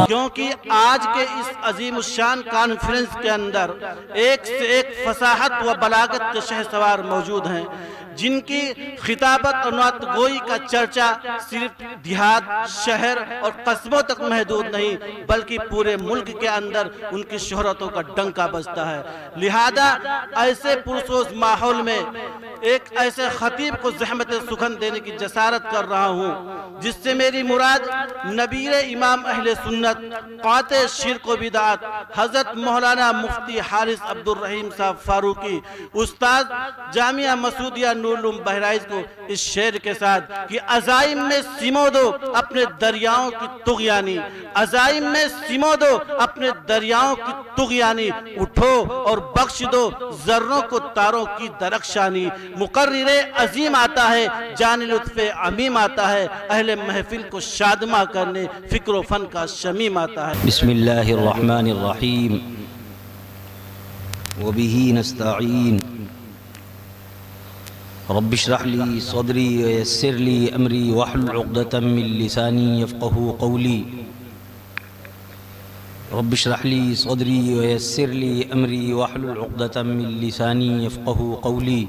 کیونکہ آج کے اس عظیم الشان کانفرنس کے اندر ایک سے ایک فصاحت و بلاغت کے شہسوار موجود ہیں، جن کی خطابت اور نعت گوئی کا چرچا صرف دیہات، شہر اور قصبوں تک محدود نہیں بلکہ پورے ملک کے اندر ان کی شہرتوں کا ڈنکا بجتا ہے۔ لہذا ایسے پرسوز ماحول میں ایک ایسے خطیب کو زحمت سخن دینے کی جسارت کر رہا ہوں جس سے میری مراد نبیر امام اہل سنت، قاطع شرک و بدعات، حضرت مولانا مفتی حارث عبدالرحیم صاحب فاروقی، استاد جامعہ مسعودیہ نور العلوم بہرائچ کو اس شعر کے ساتھ کہ عزائم میں سمو دو اپنے دریاؤں کی طغیانی، عزائم میں سمو دو اپنے دریاؤں کی طغیانی، اٹھو اور بخش دو ذروں کو تاروں کی درخشانی، مقرر عظیم آتا ہے جان لطف عمیم آتا ہے، اہل محفل کو شادمہ کرنے فکر و فن کا شمیم آتا ہے۔ بسم اللہ الرحمن الرحیم وبہ نستعین رب اشرح لی صدری ویسر لی امری واحلل عقدۃ من لسانی یفقہوا قولی رب اشرح لی صدری ویسر لی امری واحلل عقدۃ من لسانی یفقہوا قولی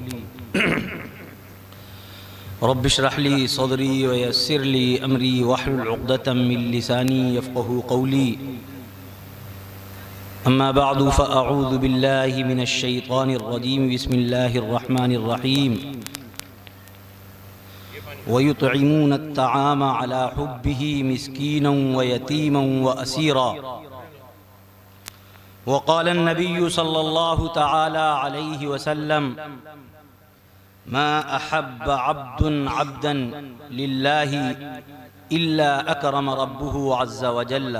رب اشرح لی صدری ویسر لی امری واحلل عقدۃ من لسانی یفقہوا قولی اما بعد فاعوذ باللہ من الشیطان الرجیم بسم اللہ الرحمن الرحیم وَيُطْعِمُونَ الطَّعَامَ عَلَى حُبِّهِ مِسْكِينًا وَيَتِيمًا وَأَسِيرًا وقال النبي صلى الله تعالى عليه وسلم ما أحب عبد عبدا لله إلا أكرم ربه عز وجل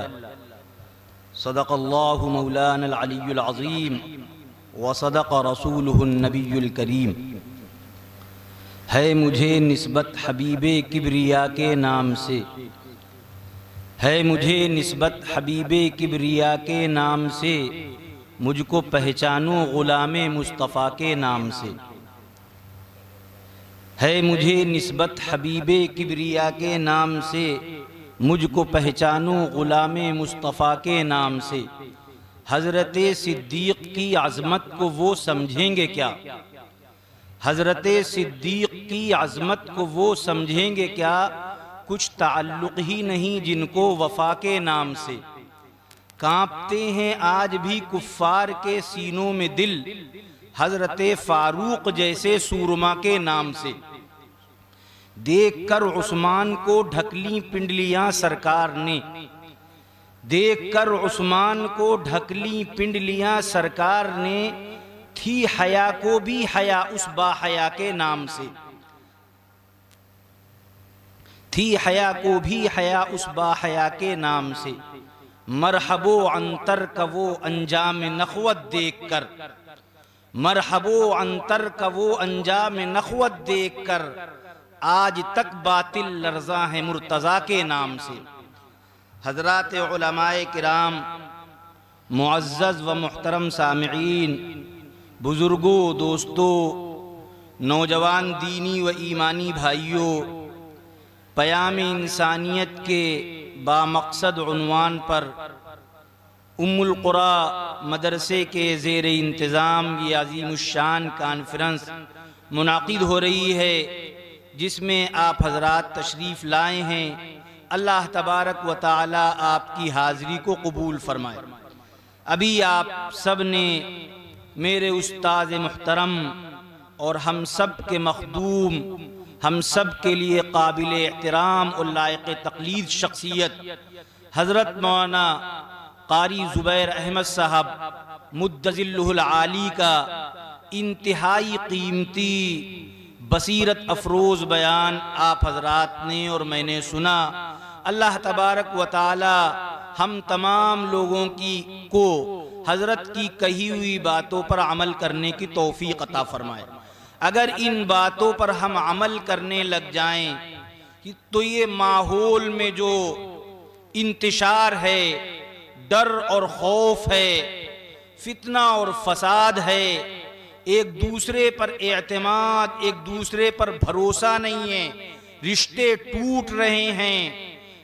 صدق الله مولانا العلي العظيم وصدق رسوله النبي الكريم۔ ہے مجھے نسبت حبیب کبریا کے نام سے، ہے مجھے نسبت حبیب کبریا کے نام سے، مجھ کو پہچانو غلام مصطفیٰ کے نام سے، ہے مجھے نسبت حبیب کبریا کے نام سے، مجھ کو پہچانو غلام مصطفیٰ کے نام سے۔ حضرت صدیق کی عظمت کو وہ سمجھیں گے کیا؟ حضرت صدیق کی عظمت کو وہ سمجھیں گے کیا؟ کچھ تعلق ہی نہیں جن کو وفا کے نام سے، کانپتے ہیں آج بھی کفار کے سینوں میں دل حضرت فاروق جیسے سورما کے نام سے۔ دیکھ کر عثمان کو ڈھکلی پنڈلیاں سرکار نے، دیکھ کر عثمان کو ڈھکلی پنڈلیاں سرکار نے، تھی حیا کو بھی حیا اس با حیا کے نام سے، تھی حیا کو بھی حیا اس با حیا کے نام سے۔ مرحبو عنتر کا وہ انجام نخوت دیکھ کر، مرحبو عنتر کا وہ انجام نخوت دیکھ کر، آج تک باطل لرزاں ہے مرتضیٰ کے نام سے۔ حضرات علماء کرام، معزز و محترم سامعین، بزرگوں، دوستوں، نوجوان دینی و ایمانی بھائیوں، پیام انسانیت کے بامقصد عنوان پر ام القریٰ مدرسے کے زیر انتظام یہ عظیم الشان کانفرنس منعقد ہو رہی ہے، جس میں آپ حضرات تشریف لائے ہیں۔ اللہ تبارک و تعالی آپ کی حاضری کو قبول فرمائے۔ ابھی آپ سب نے میرے استاد محترم اور ہم سب کے مخدوم، ہم سب کے لیے قابل احترام اور لائق تقلید شخصیت حضرت مولانا قاری زبیر احمد صاحب مدظلہ العالی کا انتہائی قیمتی بصیرت افروز بیان آپ حضرات نے اور میں نے سنا۔ اللہ تبارک و تعالی ہم تمام لوگوں کو حضرت کی کہی ہوئی باتوں پر عمل کرنے کی توفیق عطا فرمائے۔ اگر ان باتوں پر ہم عمل کرنے لگ جائیں تو یہ ماحول میں جو انتشار ہے، ڈر اور خوف ہے، فتنہ اور فساد ہے، ایک دوسرے پر اعتماد، ایک دوسرے پر بھروسہ نہیں ہے، رشتے ٹوٹ رہے ہیں،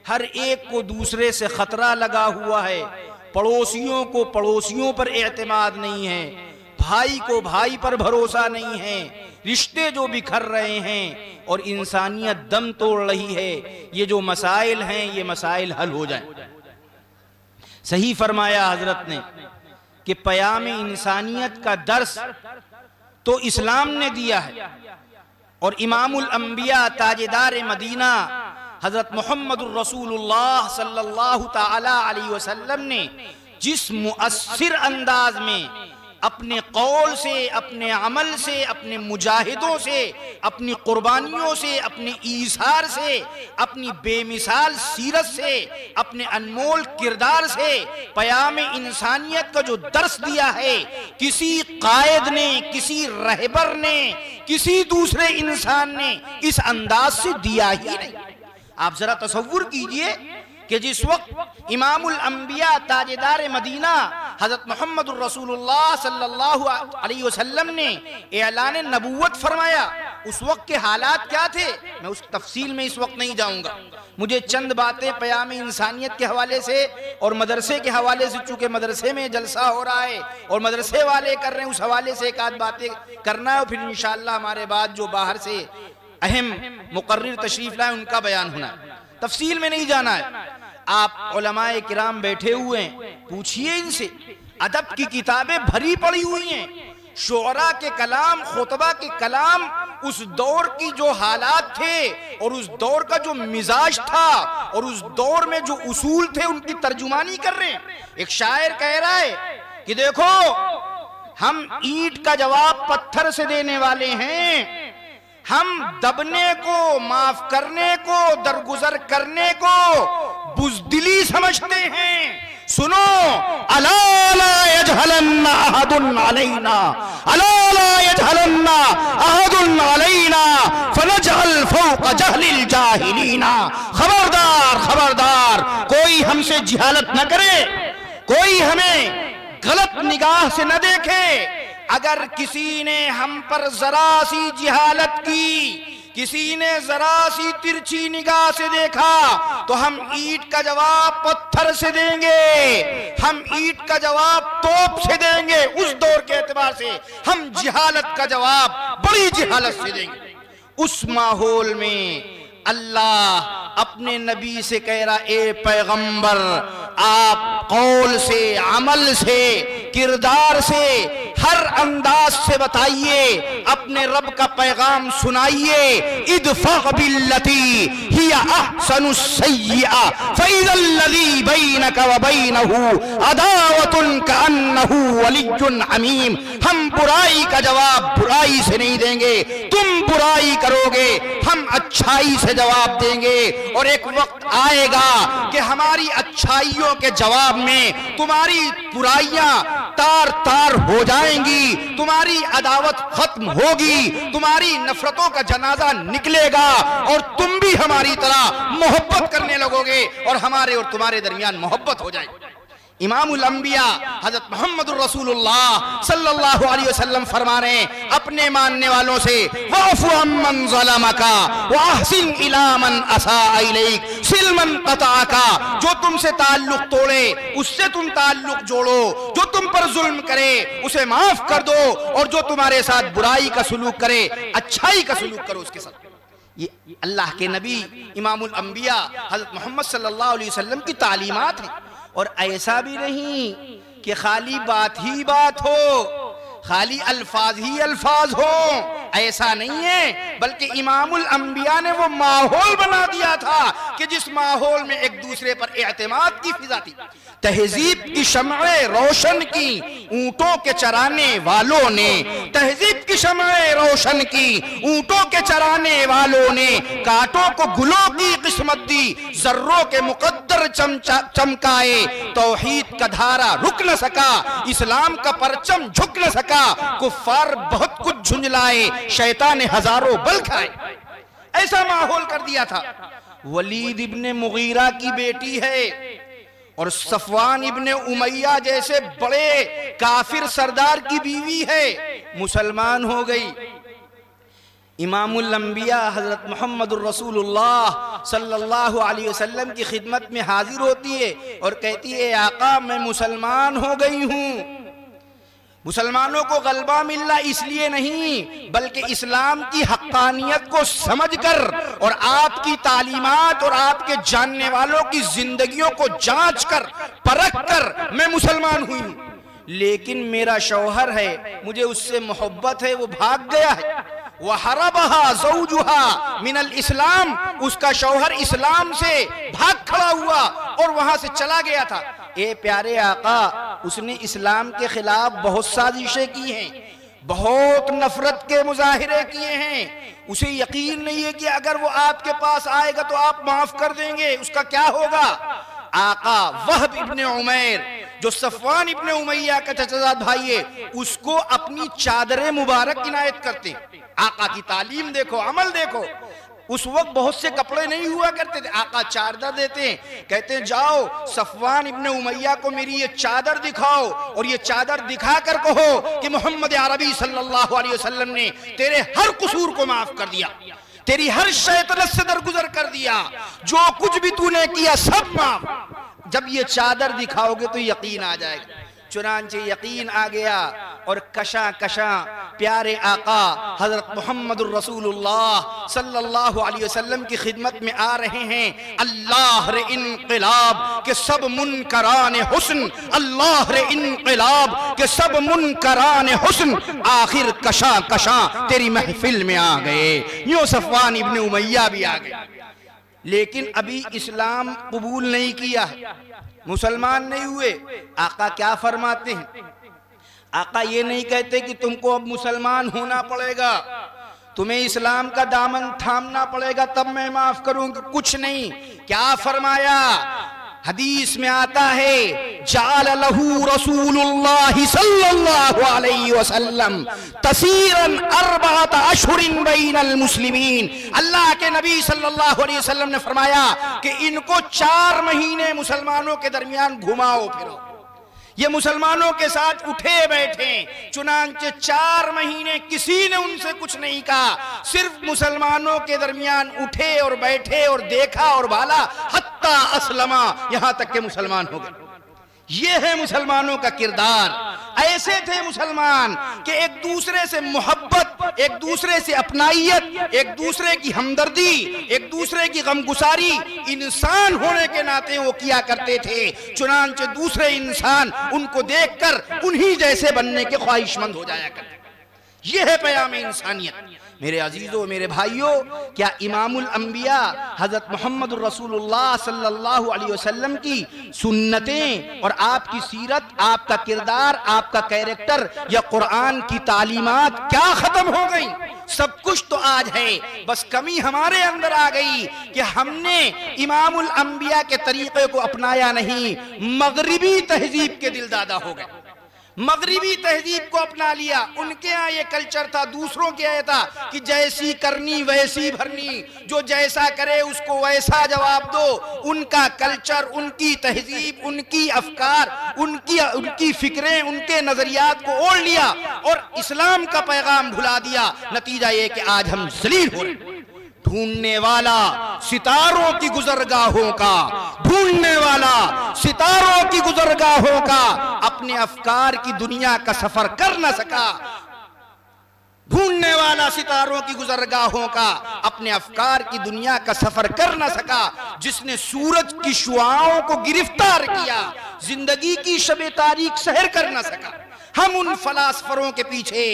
ہر ایک کو دوسرے سے خطرہ لگا ہوا ہے، پڑوسیوں کو پڑوسیوں پر اعتماد نہیں ہے، بھائی کو بھائی پر بھروسہ نہیں ہے، رشتے جو بکھر رہے ہیں اور انسانیت دم توڑ رہی ہے، یہ جو مسائل ہیں یہ مسائل حل ہو جائیں۔ صحیح فرمایا حضرت نے کہ پیام انسانیت کا درس تو اسلام نے دیا ہے، اور امام الانبیاء تاجدار مدینہ حضرت محمد الرسول اللہ صلی اللہ تعالی علیہ وسلم نے جس مؤثر انداز میں اپنے قول سے، اپنے عمل سے، اپنے مجاہدوں سے، اپنی قربانیوں سے، اپنے ایثار سے، اپنی بے مثال سیرت سے، اپنے انمول کردار سے پیام انسانیت کا جو درس دیا ہے، کسی قائد نے، کسی رہبر نے، کسی دوسرے انسان نے اس انداز سے دیا ہی نہیں۔ آپ ذرا تصور کیجئے کہ جس وقت امام الانبیاء تاجدار مدینہ حضرت محمد الرسول اللہ صلی اللہ علیہ وسلم نے اعلان نبوت فرمایا، اس وقت کے حالات کیا تھے، میں اس تفصیل میں اس وقت نہیں جاؤں گا۔ مجھے چند باتیں پیام انسانیت کے حوالے سے اور مدرسے کے حوالے سے، چونکہ مدرسے میں جلسہ ہو رہا ہے اور مدرسے والے کر رہے ہیں، اس حوالے سے ایک آدھ باتیں کرنا ہے، اور پھر انشاءاللہ ہمارے بعد جو باہر سے اہم مقرر تشریف لائیں ان کا بیان ہونا ہے، تفصیل میں نہیں جانا ہے۔ آپ علماء کرام بیٹھے ہوئے ہیں، پوچھئے ان سے، ادب کی کتابیں بھری پڑی ہوئی ہیں، شعراء کے کلام، خطبہ کے کلام، اس دور کی جو حالات تھے اور اس دور کا جو مزاج تھا اور اس دور میں جو اصول تھے ان کی ترجمانی کر رہے ہیں۔ ایک شاعر کہہ رہا ہے کہ دیکھو ہم اینٹ کا جواب پتھر سے دینے والے ہیں، ہم دبنے کو، معاف کرنے کو، درگزر کرنے کو بزدلی سمجھتے ہیں۔ سنو، الا لا یجہلن احد علینا، الا لا یجہلن احد علینا فنجعل فوق جہل الجاہلین۔ خبردار خبردار، کوئی ہم سے جہالت نہ کرے، کوئی ہمیں غلط نگاہ سے نہ دیکھے۔ اگر کسی نے ہم پر ذرا سی جہالت کی، کسی نے ذرا سی ترچھی نگاہ سے دیکھا تو ہم اینٹ کا جواب پتھر سے دیں گے، ہم اینٹ کا جواب توپ سے دیں گے۔ اس دور کے اعتبار سے ہم جہالت کا جواب بڑی جہالت سے دیں گے۔ اس ماحول میں اللہ اپنے نبی سے کہہ رہا، اے پیغمبر، آپ قول سے، عمل سے، کردار سے، ہر انداز سے بتائیے، اپنے رب کا پیغام سنائیے۔ ادفع باللتی ہی احسن السیئہ فاذا الذی بینک وبینہ عداوۃ کأنہ ولی حمیم۔ ہم برائی کا جواب برائی سے نہیں دیں گے، تم برائی کرو گے، ہم اچھائی سے جواب دیں گے، اور ایک وقت آئے گا کہ ہماری اچھائیوں کے جواب میں تمہاری برائیاں تار تار ہو جائیں گی، تمہاری عداوت ختم ہوگی، تمہاری نفرتوں کا جنازہ نکلے گا، اور تم بھی ہماری طرح محبت کرنے لگو گے، اور ہمارے اور تمہارے درمیان محبت ہو جائے گی۔ امام الانبیاء حضرت محمد الرسول اللہ صلی اللہ علیہ وسلم فرما رہے ہیں اپنے ماننے والوں سے، وَاعْفُ عَمَّنْ ظَلَمَكَ وَأَحْسِنْ إِلَىٰ مَنْ أَسَاءَ إِلَيْكَ سِلْ مَنْ قَطَعَكَ۔ جو تم سے تعلق توڑے اس سے تم تعلق جوڑو، جو تم پر ظلم کرے اسے معاف کر دو، اور جو تمہارے ساتھ برائی کا سلوک کرے اچھائی کا سلوک کرو اس کے ساتھ۔ یہ اللہ کے نبی امام الانبیاء حضرت محمد صلی اللہ علیہ وسلم کی تعلیمات ہیں۔ اور ایسا بھی نہیں کہ خالی بات ہی بات ہو، خالی الفاظ ہی الفاظ ہو، ایسا نہیں ہے، بلکہ امام الانبیاء نے وہ ماحول بنا دیا تھا کہ جس ماحول میں ایک دوسرے پر اعتماد کی فضا تھی، تہذیب کی شمعیں روشن کی، اونٹوں کے چرانے والوں نے، تہذیب کی شمعیں روشن کی اونٹوں کے چرانے والوں نے، کانٹوں کو گلوں کی قسمت دی، ذروں کے مقدر چمکائے، توحید کا دھارا رک نہ سکا، اسلام کا پرچم جھک نہ سکا، کفار بہت کچھ جھنجھلائے، شیطان ہزاروں بل کھائے۔ ایسا ماحول کر دیا تھا۔ ولید ابن مغیرہ کی بیٹی ہے اور صفوان ابن امیہ جیسے بڑے کافر سردار کی بیوی ہے، مسلمان ہو گئی۔ امام الانبیاء حضرت محمد الرسول اللہ صلی اللہ علیہ وسلم کی خدمت میں حاضر ہوتی ہے اور کہتی ہے، آقا میں مسلمان ہو گئی ہوں۔ مسلمانوں کو غلبہ ملنا اس لیے نہیں بلکہ اسلام کی حقانیت کو سمجھ کر اور آپ کی تعلیمات اور آپ کے جاننے والوں کی زندگیوں کو جانچ کر پرکھ کر میں مسلمان ہوئی ہوں، لیکن میرا شوہر ہے، مجھے اس سے محبت ہے، وہ بھاگ گیا ہے۔ وَحَرَبَهَا زَوْجُهَا مِنَ الْإِسْلَامِ، اس کا شوہر اسلام سے بھاگ کھڑا ہوا اور وہاں سے چلا گیا تھا۔ اے پیارے آقا، اس نے اسلام کے خلاف بہت سازشیں کی ہیں، بہت نفرت کے مظاہرے کیے ہیں، اسے یقین نہیں ہے کہ اگر وہ آپ کے پاس آئے گا تو آپ معاف کر دیں گے، اس کا کیا ہوگا؟ آقا وہب ابن عمیر جو صفوان ابن امیہ کا چچزاد بھائی ہے، اس کو اپنی چادر مبارک عنایت کرتے ہیں۔ آقا کی تعلیم دیکھو، عمل دیکھو۔ اس وقت بہت سے کپڑے نہیں ہوا کرتے تھے، آقا چادر دیتے ہیں، کہتے ہیں جاؤ صفوان ابن امیہ کو میری یہ چادر دکھاؤ اور یہ چادر دکھا کر کہو کہ محمد عربی صلی اللہ علیہ وسلم نے تیرے ہر قصور کو معاف کر دیا، تیری ہر شیطنت سے درگزر کر دیا، جو کچھ بھی تو نے کیا سب معاف۔ جب یہ چادر دکھاؤ گے تو یقین آ جائے گا۔ چنانچہ یقین آ گیا اور کشاں کشاں پیارے آقا حضرت محمد الرسول اللہ صلی اللہ علیہ وسلم کی خدمت میں آ رہے ہیں۔ اللہ رے انقلاب کے سب منکران حسن، اللہ رے انقلاب کے سب منکران حسن، آخر کشاں کشاں تیری محفل میں آ گئے۔ یوں صفوان ابن امیہ بھی آ گئے، لیکن ابھی اسلام قبول نہیں کیا ہے، مسلمان نہیں ہوئے۔ آقا کیا فرماتے ہیں؟ آقا یہ نہیں کہتے کہ تم کو اب مسلمان ہونا پڑے گا، تمہیں اسلام کا دامن تھامنا پڑے گا تب میں معاف کروں گا، کچھ نہیں۔ کیا فرمایا؟ حدیث میں آتا ہے جعل لہو رسول اللہ صلی اللہ علیہ وسلم تسیرا 4 اشہر بین المسلمین، اللہ کے نبی صلی اللہ علیہ وسلم نے فرمایا کہ ان کو 4 مہینے مسلمانوں کے درمیان گھماؤ پھرو، یہ مسلمانوں کے ساتھ اٹھے بیٹھے، چنانچہ 4 مہینے کسی نے ان سے کچھ نہیں کہا، صرف مسلمانوں کے درمیان اٹھے اور بیٹھے اور دیکھا اور بھالا، حتی اسلما، یہاں تک کہ مسلمان ہو گئے۔ یہ ہے مسلمانوں کا کردار۔ ایسے تھے مسلمان کہ ایک دوسرے سے محبت، ایک دوسرے سے اپنائیت، ایک دوسرے کی ہمدردی، ایک دوسرے کی غمگساری انسان ہونے کے ناطے وہ کیا کرتے تھے، چنانچہ دوسرے انسان ان کو دیکھ کر انہی جیسے بننے کے خواہش مند ہو جایا کرتے۔ یہ ہے پیام انسانیت۔ میرے عزیزوں، میرے بھائیوں، کیا امام الانبیاء حضرت محمد الرسول اللہ صلی اللہ علیہ وسلم کی سنتیں اور آپ کی سیرت، آپ کا کردار، آپ کا کیریکٹر یا قرآن کی تعلیمات کیا ختم ہو گئی؟ سب کچھ تو آج ہے، بس کمی ہمارے اندر آ گئی کہ ہم نے امام الانبیاء کے طریقے کو اپنایا نہیں، مغربی تہذیب کے دل دادا ہو گئے، مغربی تہذیب کو اپنا لیا۔ ان کے ہاں یہ کلچر تھا، دوسروں کے یہ تھا کہ جیسی کرنی ویسی بھرنی، جو جیسا کرے اس کو ویسا جواب دو۔ ان کا کلچر، ان کی تہذیب، ان کی افکار، ان کی فکریں، ان کے نظریات کو اوڑھ لیا اور اسلام کا پیغام بھلا دیا۔ نتیجہ یہ کہ آج ہم ذلیل ہو رہے ہیں۔ ڈھونڈنے والا ستاروں کی گزرگاہوں کا، ڈھونڈنے والا ستاروں کی گزرگاہوں کا، اپنے افکار کی دنیا کا سفر کر نہ سکا۔ ڈھونڈنے والا ستاروں کی گزرگاہوں کا، اپنے افکار کی دنیا کا سفر کر نہ سکا۔ جس نے سورج کی شعاعوں کو گرفتار کیا، زندگی کی شب تاریک سحر کر نہ سکا۔ ہم ان فلاسفروں کے پیچھے،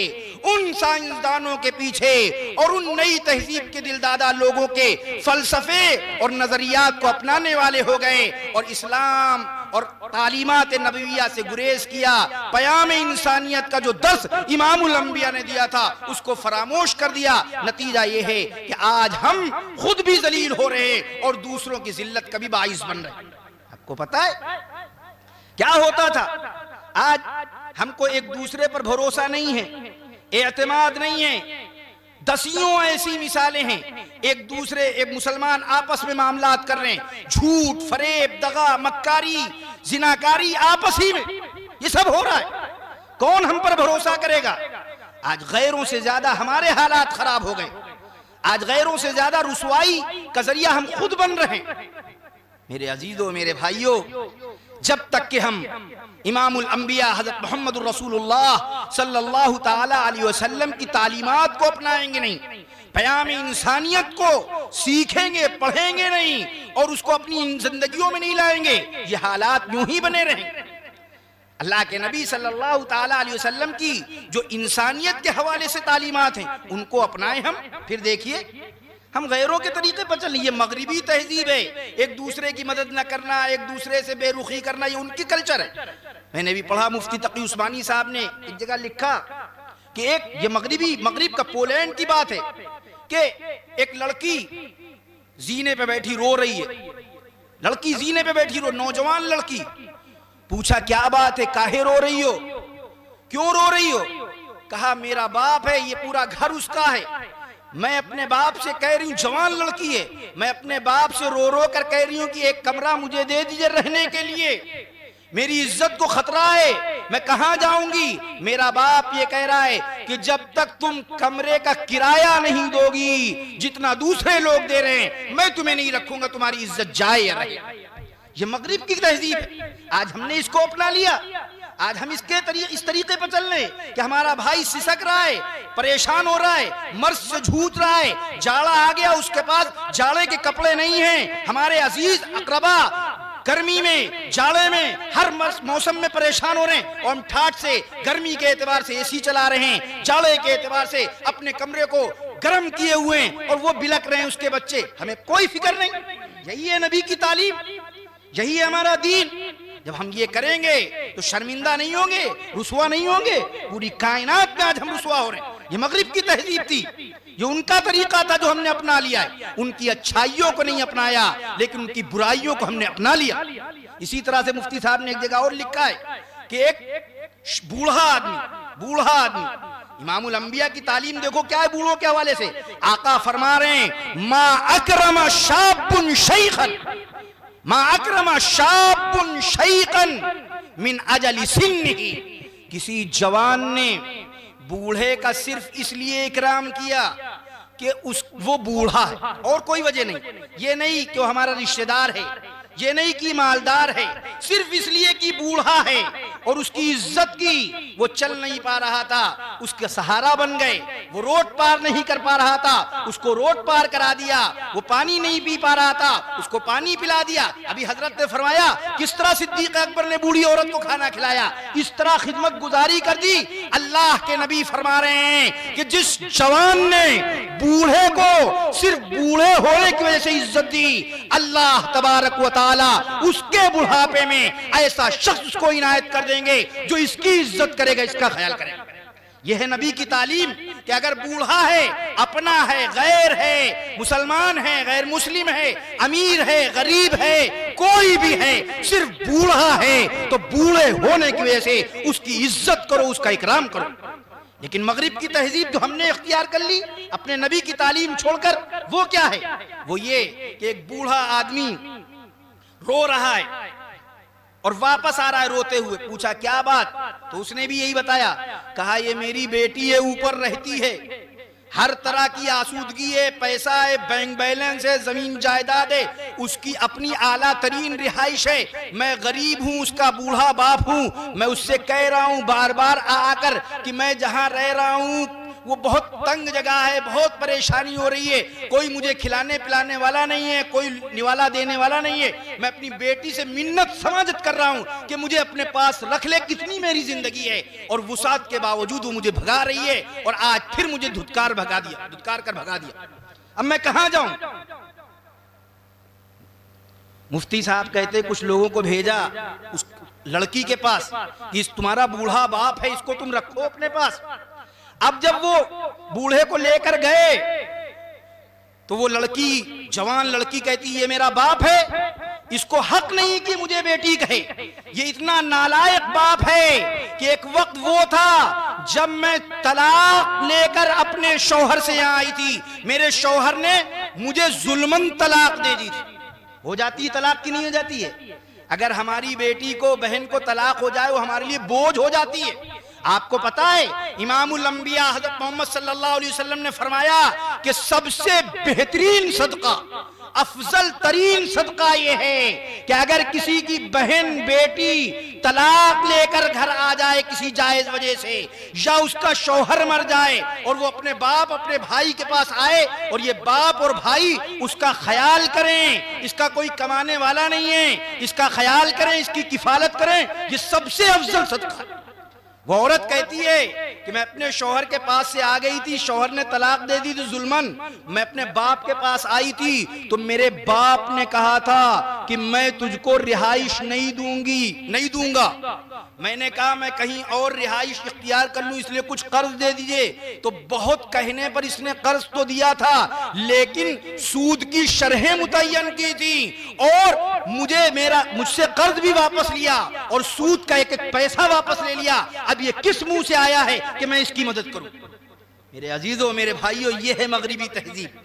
ان سائنسدانوں کے پیچھے اور ان نئی تہذیب کے دلدادہ لوگوں کے فلسفے اور نظریات کو اپنانے والے ہو گئے، اور اسلام اور تعلیمات نبویہ سے گریز کیا، پیام انسانیت کا جو درس امام الانبیاء نے دیا تھا اس کو فراموش کر دیا۔ نتیجہ یہ ہے کہ آج ہم خود بھی ذلیل ہو رہے ہیں اور دوسروں کی ذلت کا بھی باعث بن رہے ہیں۔ آپ کو پتا ہے کیا ہوتا تھا؟ آج ہم کو ایک دوسرے پر بھروسہ نہیں ہے، اعتماد نہیں ہے۔ دسیوں ایسی مثالیں ہیں، ایک مسلمان آپس میں معاملات کر رہے ہیں، جھوٹ، فریب، دغا، مکاری، زناکاری آپس ہی میں، یہ سب ہو رہا ہے۔ کون ہم پر بھروسہ کرے گا؟ آج غیروں سے زیادہ ہمارے حالات خراب ہو گئے، آج غیروں سے زیادہ رسوائی کا ذریعہ ہم خود بن رہے ہیں۔ میرے عزیزوں، میرے بھائیوں، جب تک کہ ہم امام الانبیاء حضرت محمد الرسول اللہ صلی اللہ تعالی علیہ وسلم کی تعلیمات کو اپنائیں گے نہیں، پیام انسانیت کو سیکھیں گے، پڑھیں گے نہیں اور اس کو اپنی زندگیوں میں نہیں لائیں گے، یہ حالات یوں ہی بنے رہیں۔ اللہ کے نبی صلی اللہ تعالی علیہ وسلم کی جو انسانیت کے حوالے سے تعلیمات ہیں ان کو اپنائیں ہم، پھر دیکھیے ہم غیروں کے طریقے پر چلیں۔ یہ مغربی تہذیب ہے، ایک دوسرے کی مدد نہ کرنا، ایک دوسرے سے بے رخی کرنا، یہ ان کی کلچر ہے۔ میں نے بھی پڑھا، مفتی تقی عثمانی صاحب نے ایک جگہ لکھا کہ یہ مغرب کا پولینڈ کی بات ہے کہ ایک لڑکی زینے پہ بیٹھی رو رہی ہے، لڑکی زینے پہ بیٹھی نوجوان لڑکی، پوچھا کیا بات ہے، کاہے رو رہی ہو، کیوں رو رہی ہو؟ کہا میرا باپ ہے، یہ پورا گھر اس کا ہے، میں اپنے باپ سے کہہ رہی ہوں، جوان لڑکی ہے، میں اپنے باپ سے رو رو کر کہہ رہی ہوں کہ ایک کمرہ مجھے دے دیجئے رہنے کے لیے، میری عزت کو خطرہ ہے، میں کہاں جاؤں گی؟ میرا باپ یہ کہہ رہا ہے کہ جب تک تم کمرے کا کرایہ نہیں دو گی جتنا دوسرے لوگ دے رہے ہیں میں تمہیں نہیں رکھوں گا، تمہاری عزت جائے یا رہے۔ یہ مغرب کی تہذیب ہے، آج ہم نے اس کو اپنا لیا۔ آج ہم اس طریقے پر چل رہے ہیں کہ ہمارا بھائی سسک رہا ہے، پریشان ہو رہا ہے، مرض سے جھوٹ رہا ہے، جاڑا آ گیا، اس کے پاس جاڑے کے کپڑے نہیں ہیں، ہمارے عزیز اقربا گرمی میں، جاڑے میں، ہر موسم میں پریشان ہو رہے ہیں، اور ہم ٹھاٹ سے گرمی کے اعتبار سے اے سی چلا رہے ہیں، جاڑے کے اعتبار سے اپنے کمرے کو گرم کیے ہوئے ہیں اور وہ بلک رہے ہیں اس کے بچے، ہمیں کوئی فکر نہیں۔ یہی ہے نبی کی تعلیم، یہی ہے ہمارا دین۔ جب ہم یہ کریں گے تو شرمندہ نہیں ہوں گے، رسوا نہیں ہوں گے، پوری کائنات میں آج ہم رسوا ہو رہے ہیں۔ یہ مغرب کی تہذیب تھی، یہ ان کا طریقہ تھا جو ہم نے اپنا لیا ہے، ان کی اچھائیوں کو نہیں اپنایا لیکن ان کی برائیوں کو ہم نے اپنا لیا۔ اسی طرح سے مفتی صاحب نے ایک جگہ اور لکھا ہے کہ ایک بوڑھا آدمی، امام الانبیاء کی تعلیم دیکھو کیا ہے بوڑھوں کے حوالے سے، آقا فرما رہے ہیں ما اکرم شاب شیخا، ما اکرم شاب شیخا من اجل سنہ، کسی جوان نے بوڑھے کا صرف اس لیے اکرام کیا کہ وہ بوڑھا ہے اور کوئی وجہ نہیں، یہ نہیں کہ وہ ہمارا رشتہ دار ہے، یہ نہیں کہ مالدار ہے، صرف اس لیے کہ بوڑھا ہے اور اس کی عزت کی، وہ چل نہیں پا رہا تھا، اس کا سہارا بن گئے، وہ روڈ پار نہیں کر پا رہا تھا، اس کو روڈ پار کرا دیا، وہ پانی نہیں پی پا رہا تھا، اس کو پانی پلا دیا۔ ابھی حضرت نے فرمایا کس طرح صدیق اکبر نے بوڑھی عورت کو کھانا کھلایا، اس طرح خدمت گزاری کر دی۔ اللہ کے نبی فرما رہے ہیں کہ جس جوان نے بوڑھے کو صرف بوڑھے ہونے کی وجہ سے عزت دی، اللہ تبارک و تعالی اس کے بڑھاپے میں ایسا شخص اس کو عنایت کر دیں گے جو اس کی عزت کرے گا، اس کا خیال کرے گا۔ یہ ہے نبی کی تعلیم کہ اگر بوڑھا ہے، اپنا ہے، غیر ہے، مسلمان ہے، غیر مسلم ہے، امیر ہے، غریب ہے، کوئی بھی ہے، صرف بوڑھا ہے تو بوڑھے ہونے کی وجہ سے اس کی عزت کرو، اس کا اکرام کرو۔ لیکن مغرب کی تہذیب جو ہم نے اختیار کر لی اپنے نبی کی تعلیم چھوڑ کر، وہ کیا ہے؟ وہ یہ کہ ایک بوڑھا آدمی رو رہا ہے اور واپس آ رہا ہے روتے ہوئے، پوچھا کیا بات؟ تو اس نے بھی یہی بتایا، کہا یہ میری بیٹی ہے، اوپر رہتی ہے، ہر طرح کی آسودگی ہے، پیسہ ہے، بینک بیلنس ہے، زمین جائیداد ہے، اس کی اپنی اعلیٰ ترین رہائش ہے، میں غریب ہوں، اس کا بوڑھا باپ ہوں، میں اس سے کہہ رہا ہوں بار بار آ کر کہ میں جہاں رہ رہا ہوں وہ بہت تنگ جگہ ہے، بہت پریشانی ہو رہی ہے، کوئی مجھے کھلانے پلانے والا نہیں ہے، کوئی نوالا دینے والا نہیں ہے، میں اپنی بیٹی سے منت سماجت کر رہا ہوں کہ مجھے اپنے پاس رکھ لے، کتنی میری زندگی ہے، اور وسعت کے باوجود وہ مجھے بھگا رہی ہے، اور آج پھر مجھے دھتکار کر بھگا دیا، اب میں کہاں جاؤں؟ مفتی صاحب کہتے کچھ لوگوں کو بھیجا اس لڑکی کے پاس کہ تمہارا بوڑھا باپ ہے، اس کو تم رکھو اپنے پاس۔ اب جب وہ بوڑھے کو لے کر گئے تو وہ لڑکی، جوان لڑکی کہتی یہ میرا باپ ہے، اس کو حق نہیں کہ مجھے بیٹی کہے، یہ اتنا نالائق باپ ہے کہ ایک وقت وہ تھا جب میں طلاق لے کر اپنے شوہر سے یہاں آئی تھی، میرے شوہر نے مجھے ظلماً طلاق دے دی تھی۔ ہو جاتی ہے طلاق کی نہیں ہو جاتی ہے؟ اگر ہماری بیٹی کو، بہن کو طلاق ہو جائے وہ ہمارے لیے بوجھ ہو جاتی ہے۔ آپ کو پتا ہے امام الانبیاء حضرت محمد صلی اللہ علیہ وسلم نے فرمایا کہ سب سے بہترین صدقہ، افضل ترین صدقہ یہ ہے کہ اگر کسی کی بہن بیٹی طلاق لے کر گھر آ جائے کسی جائز وجہ سے، یا اس کا شوہر مر جائے اور وہ اپنے باپ اپنے بھائی کے پاس آئے اور یہ باپ اور بھائی اس کا خیال کریں، اس کا کوئی کمانے والا نہیں ہے، اس کا خیال کریں، اس کی کفالت کریں، یہ سب سے افضل صدقہ ہے۔ وہ عورت کہتی ہے کہ میں اپنے شوہر کے پاس سے آ گئی تھی، شوہر نے طلاق دے دی تھی ظلماً، میں اپنے باپ کے پاس آئی تھی تو میرے باپ نے کہا تھا کہ میں تجھ کو رہائش نہیں دوں گا۔ میں نے کہا میں کہیں اور رہائش اختیار کر لوں، اس لیے کچھ قرض دے دیجئے۔ تو بہت کہنے پر اس نے قرض تو دیا تھا لیکن سود کی شرحیں متعین کی تھی، اور مجھ سے قرض بھی واپس لیا اور سود کا ایک پیسہ واپس لے لیا۔ اب یہ کس منہ سے آیا ہے کہ میں اس کی مدد کروں؟ میرے عزیزوں، میرے بھائیوں، یہ ہے مغربی تہذیب۔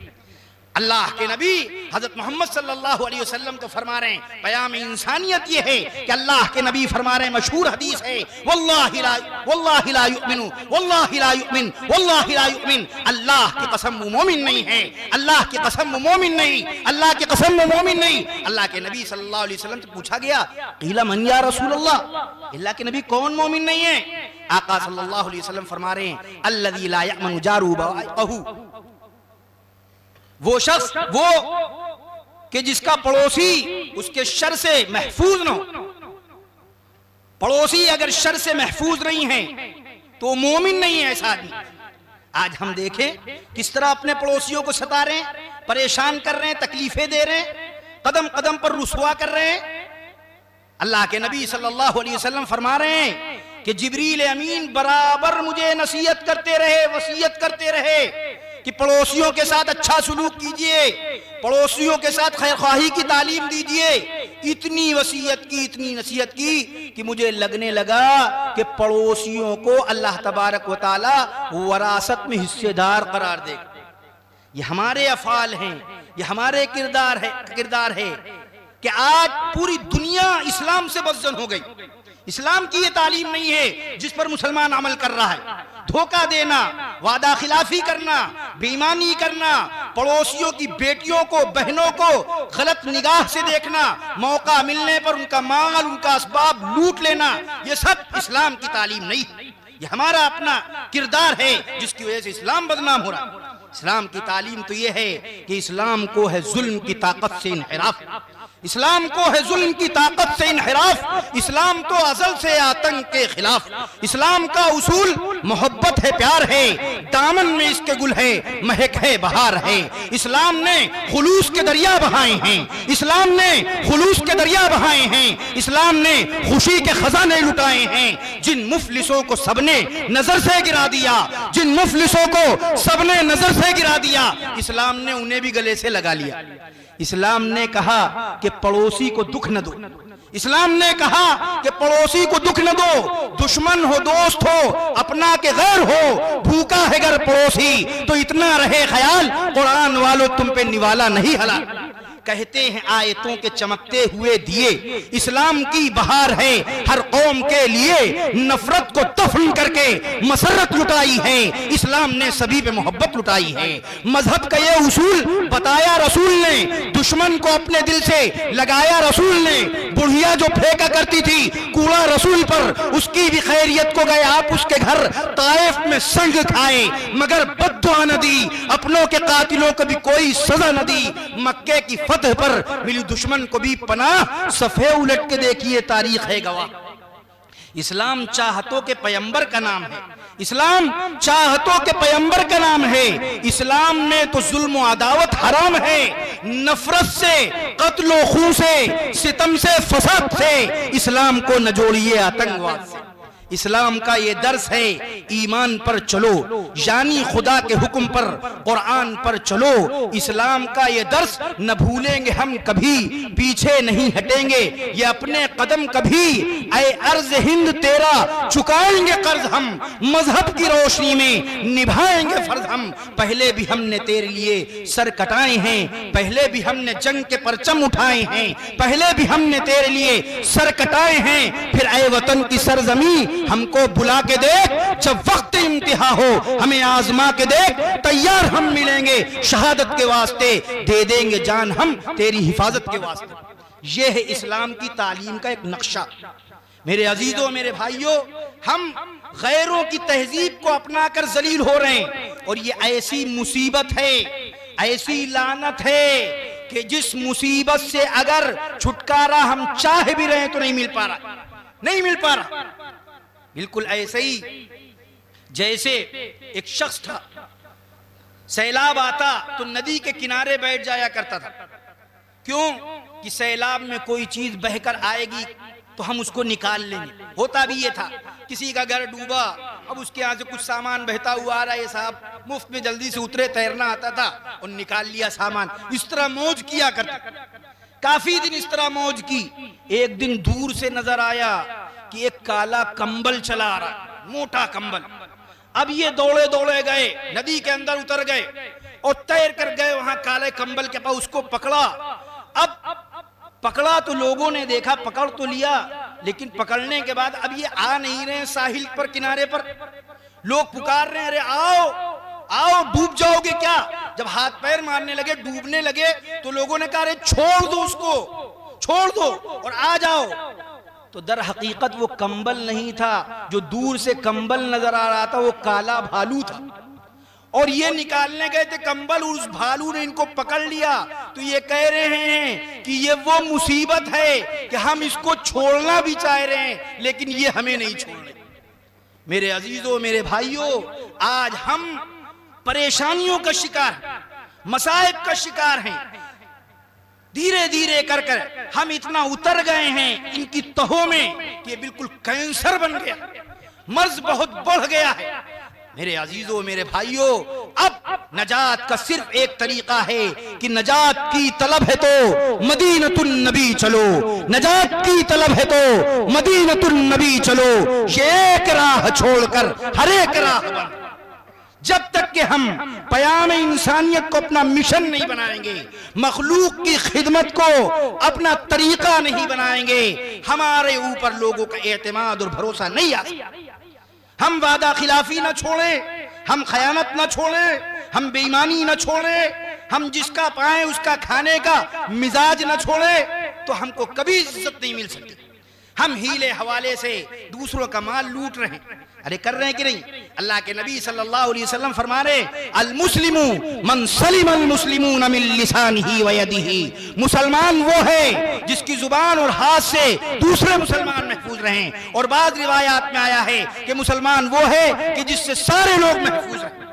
اللہ کے نبی حضرت محمد صلی اللہ علیہ وسلم تو فرما رہے ہیں، پیام انسانیت یہ ہے کہ اللہ کے نبی فرما رہے ہیں، مشہور حدیث ہے، واللہ لا یؤمن واللہ لا یؤمن واللہ لا یؤمن، اللہ کی قسم وہ مومن نہیں ہے، اللہ کی قسم وہ مومن نہیں، اللہ کی قسم وہ مومن نہیں۔ اللہ کے نبی صلی اللہ علیہ وسلم سے پوچھا گیا، قیل من یا رسول اللہ، اللہ کے نبی کون مومن نہیں ہے؟ آقا صلی اللہ علیہ وسلم فرما رہے ہیں، الذی لا یأمن جارہ بوائقہ، وہ شخص کہ جس کا پڑوسی اس کے شر سے محفوظ نہ ہو۔ پڑوسی اگر شر سے محفوظ نہیں ہے تو مومن نہیں ہے ایسا آدمی۔ آج ہم دیکھیں کس طرح اپنے پڑوسیوں کو ستا رہے ہیں، پریشان کر رہے ہیں، تکلیفیں دے رہے ہیں، قدم قدم پر رسوا کر رہے ہیں۔ اللہ کے نبی صلی اللہ علیہ وسلم فرما رہے ہیں کہ جبریل امین برابر مجھے نصیحت کرتے رہے، وصیت کرتے رہے کہ پڑوسیوں کے ساتھ اچھا سلوک کیجئے، پڑوسیوں کے ساتھ خیرخواہی کی تعلیم دیجئے۔ اتنی وصیت کی، اتنی نصیحت کی کہ مجھے لگنے لگا کہ پڑوسیوں کو اللہ تبارک و تعالی وراثت میں حصے دار قرار دے گا۔ یہ ہمارے افعال ہیں، یہ ہمارے کردار ہے کہ آج پوری دنیا اسلام سے بدزن ہو گئی۔ اسلام کی یہ تعلیم نہیں ہے جس پر مسلمان عمل کر رہا ہے۔ دھوکہ دینا، وعدہ خلافی کرنا، بے ایمانی کرنا، پڑوسیوں کی بیٹیوں کو، بہنوں کو غلط نگاہ سے دیکھنا، موقع ملنے پر ان کا مال، ان کا اسباب لوٹ لینا، یہ سب اسلام کی تعلیم نہیں۔ یہ ہمارا اپنا کردار ہے جس کی وجہ سے اسلام بدنام ہو رہا۔ اسلام کی تعلیم تو یہ ہے کہ اسلام کو ہے ظلم کی طاقت سے انحراف، اسلام کو ہے ظلم کی طاقت سے انحراف، اسلام تو ازل سے آتنک کے خلاف۔ اسلام کا اصول محبت ہے، پیار ہے، دامن میں اس کے گل ہے، مہک ہے، بہار ہے۔ اسلام نے خلوص کے دریا بہائے ہیں، اسلام نے خلوص کے دریا بہائے ہیں، اسلام نے خوشی کے خزانے لٹائے ہیں۔ جن مفلسوں کو سب نے نظر سے گرا دیا، جن مفلسوں کو سب نے نظر سے گرا دیا، اسلام نے انہیں بھی گلے سے لگا لیا۔ اسلام نے کہا کہ پڑوسی کو دکھ نہ دو، اسلام نے کہا کہ پڑوسی کو دکھ نہ دو، دشمن ہو دوست ہو اپنا کے غیر ہو، بھوکا ہے گر پڑوسی تو اتنا رہے خیال، قرآن والو تم پہ نوالا نہیں حلال۔ کہتے ہیں آیتوں کے چمکتے ہوئے دیے، اسلام کی بہار ہے ہر قوم کے لیے، نفرت کو دفن کر کے مسرت لٹائی ہے، اسلام نے سبھی پہ محبت لٹائی ہے۔ مذہب کا یہ اصول بتایا رسول نے، دشمن کو اپنے دل سے لگایا رسول نے۔ بڑھیا جو پھینکا کرتی تھی کوڑا رسول پر، اس کی بھی خیریت کو گئے آپ اس کے گھر طائف میں سنگ کھائے، مگر بد دعا نہ دی، اپنوں کے قاتلوں کو بھی کوئی سزا نہ دی۔ مکے کی فتح پر ملی دشمن کو بھی پناہ، صفحے الٹ کے دیکھیے تاریخ ہے گواہ۔ اسلام چاہتوں کے پیغمبر کا نام ہے، اسلام چاہتوں کے پیغمبر کا نام ہے۔ اسلام میں تو ظلم و عداوت حرام ہے، نفرت سے، قتل و خون سے، ستم سے، فساد سے اسلام کو نہ جوڑیے آتنکواد سے۔ اسلام کا یہ درس ہے، ایمان پر چلو، یعنی خدا کے حکم پر، قرآن پر چلو۔ اسلام کا یہ درس نہ بھولیں گے ہم کبھی، پیچھے نہیں ہٹیں گے یہ اپنے قدم کبھی۔ اے ارض ہند تیرا چکائیں گے قرض ہم، مذہب کی روشنی میں نبھائیں گے فرض ہم۔ پہلے بھی ہم نے تیرے لیے سر کٹائے ہیں، پہلے بھی ہم نے جنگ کے پرچم اٹھائے ہیں، پہلے بھی ہم نے تیرے لیے سر کٹائے ہیں۔ پھر اے وطن کی سرزمین ہم کو بلا کے دیکھ، جب وقت انتہا ہو ہمیں آزما کے دیکھ، تیار ہم ملیں گے شہادت کے واسطے، دے دیں گے جان ہم تیری حفاظت کے واسطے۔ یہ ہے اسلام کی تعلیم کا ایک نقشہ۔ میرے عزیزوں، میرے بھائیوں، ہم غیروں کی تہذیب کو اپنا کر ذلیل ہو رہے ہیں، اور یہ ایسی مصیبت ہے، ایسی لعنت ہے کہ جس مصیبت سے اگر چھٹکارا ہم چاہ بھی رہے ہیں تو نہیں مل پا رہا، نہیں مل پا رہا۔ بالکل ایسے ہی جیسے ایک شخص تھا، سیلاب آتا تو ندی کے کنارے بیٹھ جایا کرتا تھا۔ کیوں؟ کہ سیلاب میں کوئی چیز بہہ کر آئے گی تو ہم اس کو نکال لیں گے۔ ہوتا بھی یہ تھا، کسی کا گھر ڈوبا، اب اس کے یہاں سے کچھ سامان بہتا ہوا آ رہا ہے، صاحب مفت میں جلدی سے اترے، تیرنا آتا تھا اور نکال لیا سامان۔ اس طرح موج کیا کرتا، کافی دن اس طرح موج کی۔ ایک دن دور سے نظر آیا کہ ایک کالا کمبل چلا آ رہا، موٹا کمبل۔ اب یہ دوڑے دوڑے گئے، ندی کے اندر اتر گئے اور تیر کر گئے وہاں کالے کمبل کے پاس، اس کو پکڑا۔ اب پکڑا تو لوگوں نے دیکھا، پکڑ تو لیا، لیکن پکڑنے کے بعد اب یہ آ نہیں رہے ساحل پر، کنارے پر۔ لوگ پکار رہے ہیں، ارے آؤ آؤ، ڈوب جاؤ گے کیا؟ جب ہاتھ پیر مارنے لگے، ڈوبنے لگے، تو لوگوں نے کہا ارے چھوڑ دو اس کو، چھوڑ دو اور آ جاؤ۔ تو در حقیقت وہ کمبل نہیں تھا، جو دور سے کمبل نظر آ رہا تھا وہ کالا بھالو تھا، اور یہ نکالنے گئے تھے کمبل، اور اس بھالو نے ان کو پکڑ لیا۔ تو یہ کہہ رہے ہیں کہ یہ وہ مصیبت ہے کہ ہم اس کو چھوڑنا بھی چاہ رہے ہیں لیکن یہ ہمیں نہیں چھوڑ رہے۔ میرے عزیزوں، میرے بھائیوں، آج ہم پریشانیوں کا شکار، مصائب کا شکار ہیں۔ دھیرے دھیرے کر کر ہم اتنا اتر گئے ہیں ان کی تہوں میں کہ یہ بالکل کینسر بن گیا، مرض بہت بڑھ گیا ہے۔ میرے عزیزوں، میرے بھائیوں، اب نجات کا صرف ایک طریقہ ہے کہ نجات کی طلب ہے تو مدینۃ النبی چلو، نجات کی طلب ہے تو مدینۃ النبی چلو، یہ ایک راہ چھوڑ کر ہر ایک راہ بند۔ جب تک کہ ہم پیام انسانیت کو اپنا مشن نہیں بنائیں گے، مخلوق کی خدمت کو اپنا طریقہ نہیں بنائیں گے، ہمارے اوپر لوگوں کا اعتماد اور بھروسہ نہیں آ سکتا۔ ہم وعدہ خلافی نہ چھوڑیں، ہم خیانت نہ چھوڑیں، ہم بے ایمانی نہ چھوڑیں، ہم جس کا پائیں اس کا کھانے کا مزاج نہ چھوڑیں، تو ہم کو کبھی عزت نہیں مل سکتی۔ ہم ہیلے حوالے سے دوسروں کا مال لوٹ رہے ہیں، ارے کر رہے ہیں کہ نہیں؟ اللہ کے نبی صلی اللہ علیہ وسلم فرما رہے المسلم من سلم المسلمون من لسانہ و یدہ، مسلمان وہ ہے جس کی زبان اور ہاتھ سے دوسرے مسلمان محفوظ رہیں، اور بعض روایات میں آیا ہے کہ مسلمان وہ ہے کہ جس سے سارے لوگ محفوظ رہیں۔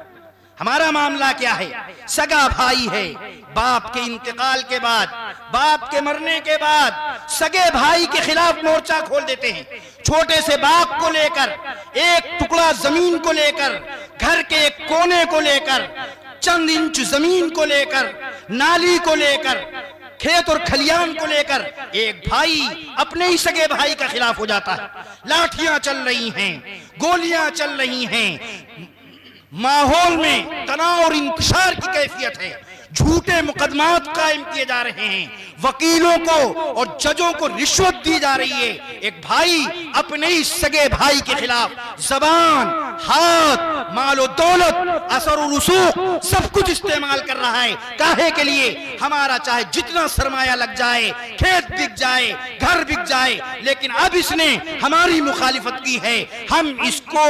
ہمارا معاملہ کیا ہے؟ سگا بھائی ہے، باپ کے انتقال کے بعد، باپ کے مرنے کے بعد سگے بھائی کے خلاف مورچہ کھول دیتے ہیں۔ چھوٹے سے باپ کو لے کر، ایک ٹکڑا زمین کو لے کر، گھر کے ایک کونے کو لے کر، چند انچ زمین کو لے کر، نالی کو لے کر، کھیت اور کھلیان کو لے کر ایک بھائی اپنے ہی سگے بھائی کا خلاف ہو جاتا ہے۔ لاٹھیاں چل رہی ہیں، گولیاں چل رہی ہیں، ماحول میں تناؤ اور انتشار کی کیفیت ہے، جھوٹے مقدمات قائم کیے جا رہے ہیں، وکیلوں کو اور ججوں کو رشوت دی جا رہی ہے۔ ایک بھائی اپنے ہی سگے بھائی کے خلاف زبان، ہاتھ، مال و دولت، اثر و رسوخ سب کچھ استعمال کر رہا ہے۔ کاہے کے لیے؟ ہمارا چاہے جتنا سرمایہ لگ جائے، کھیت بک جائے، گھر بک جائے، لیکن اب اس نے ہماری مخالفت کی ہے، ہم اس کو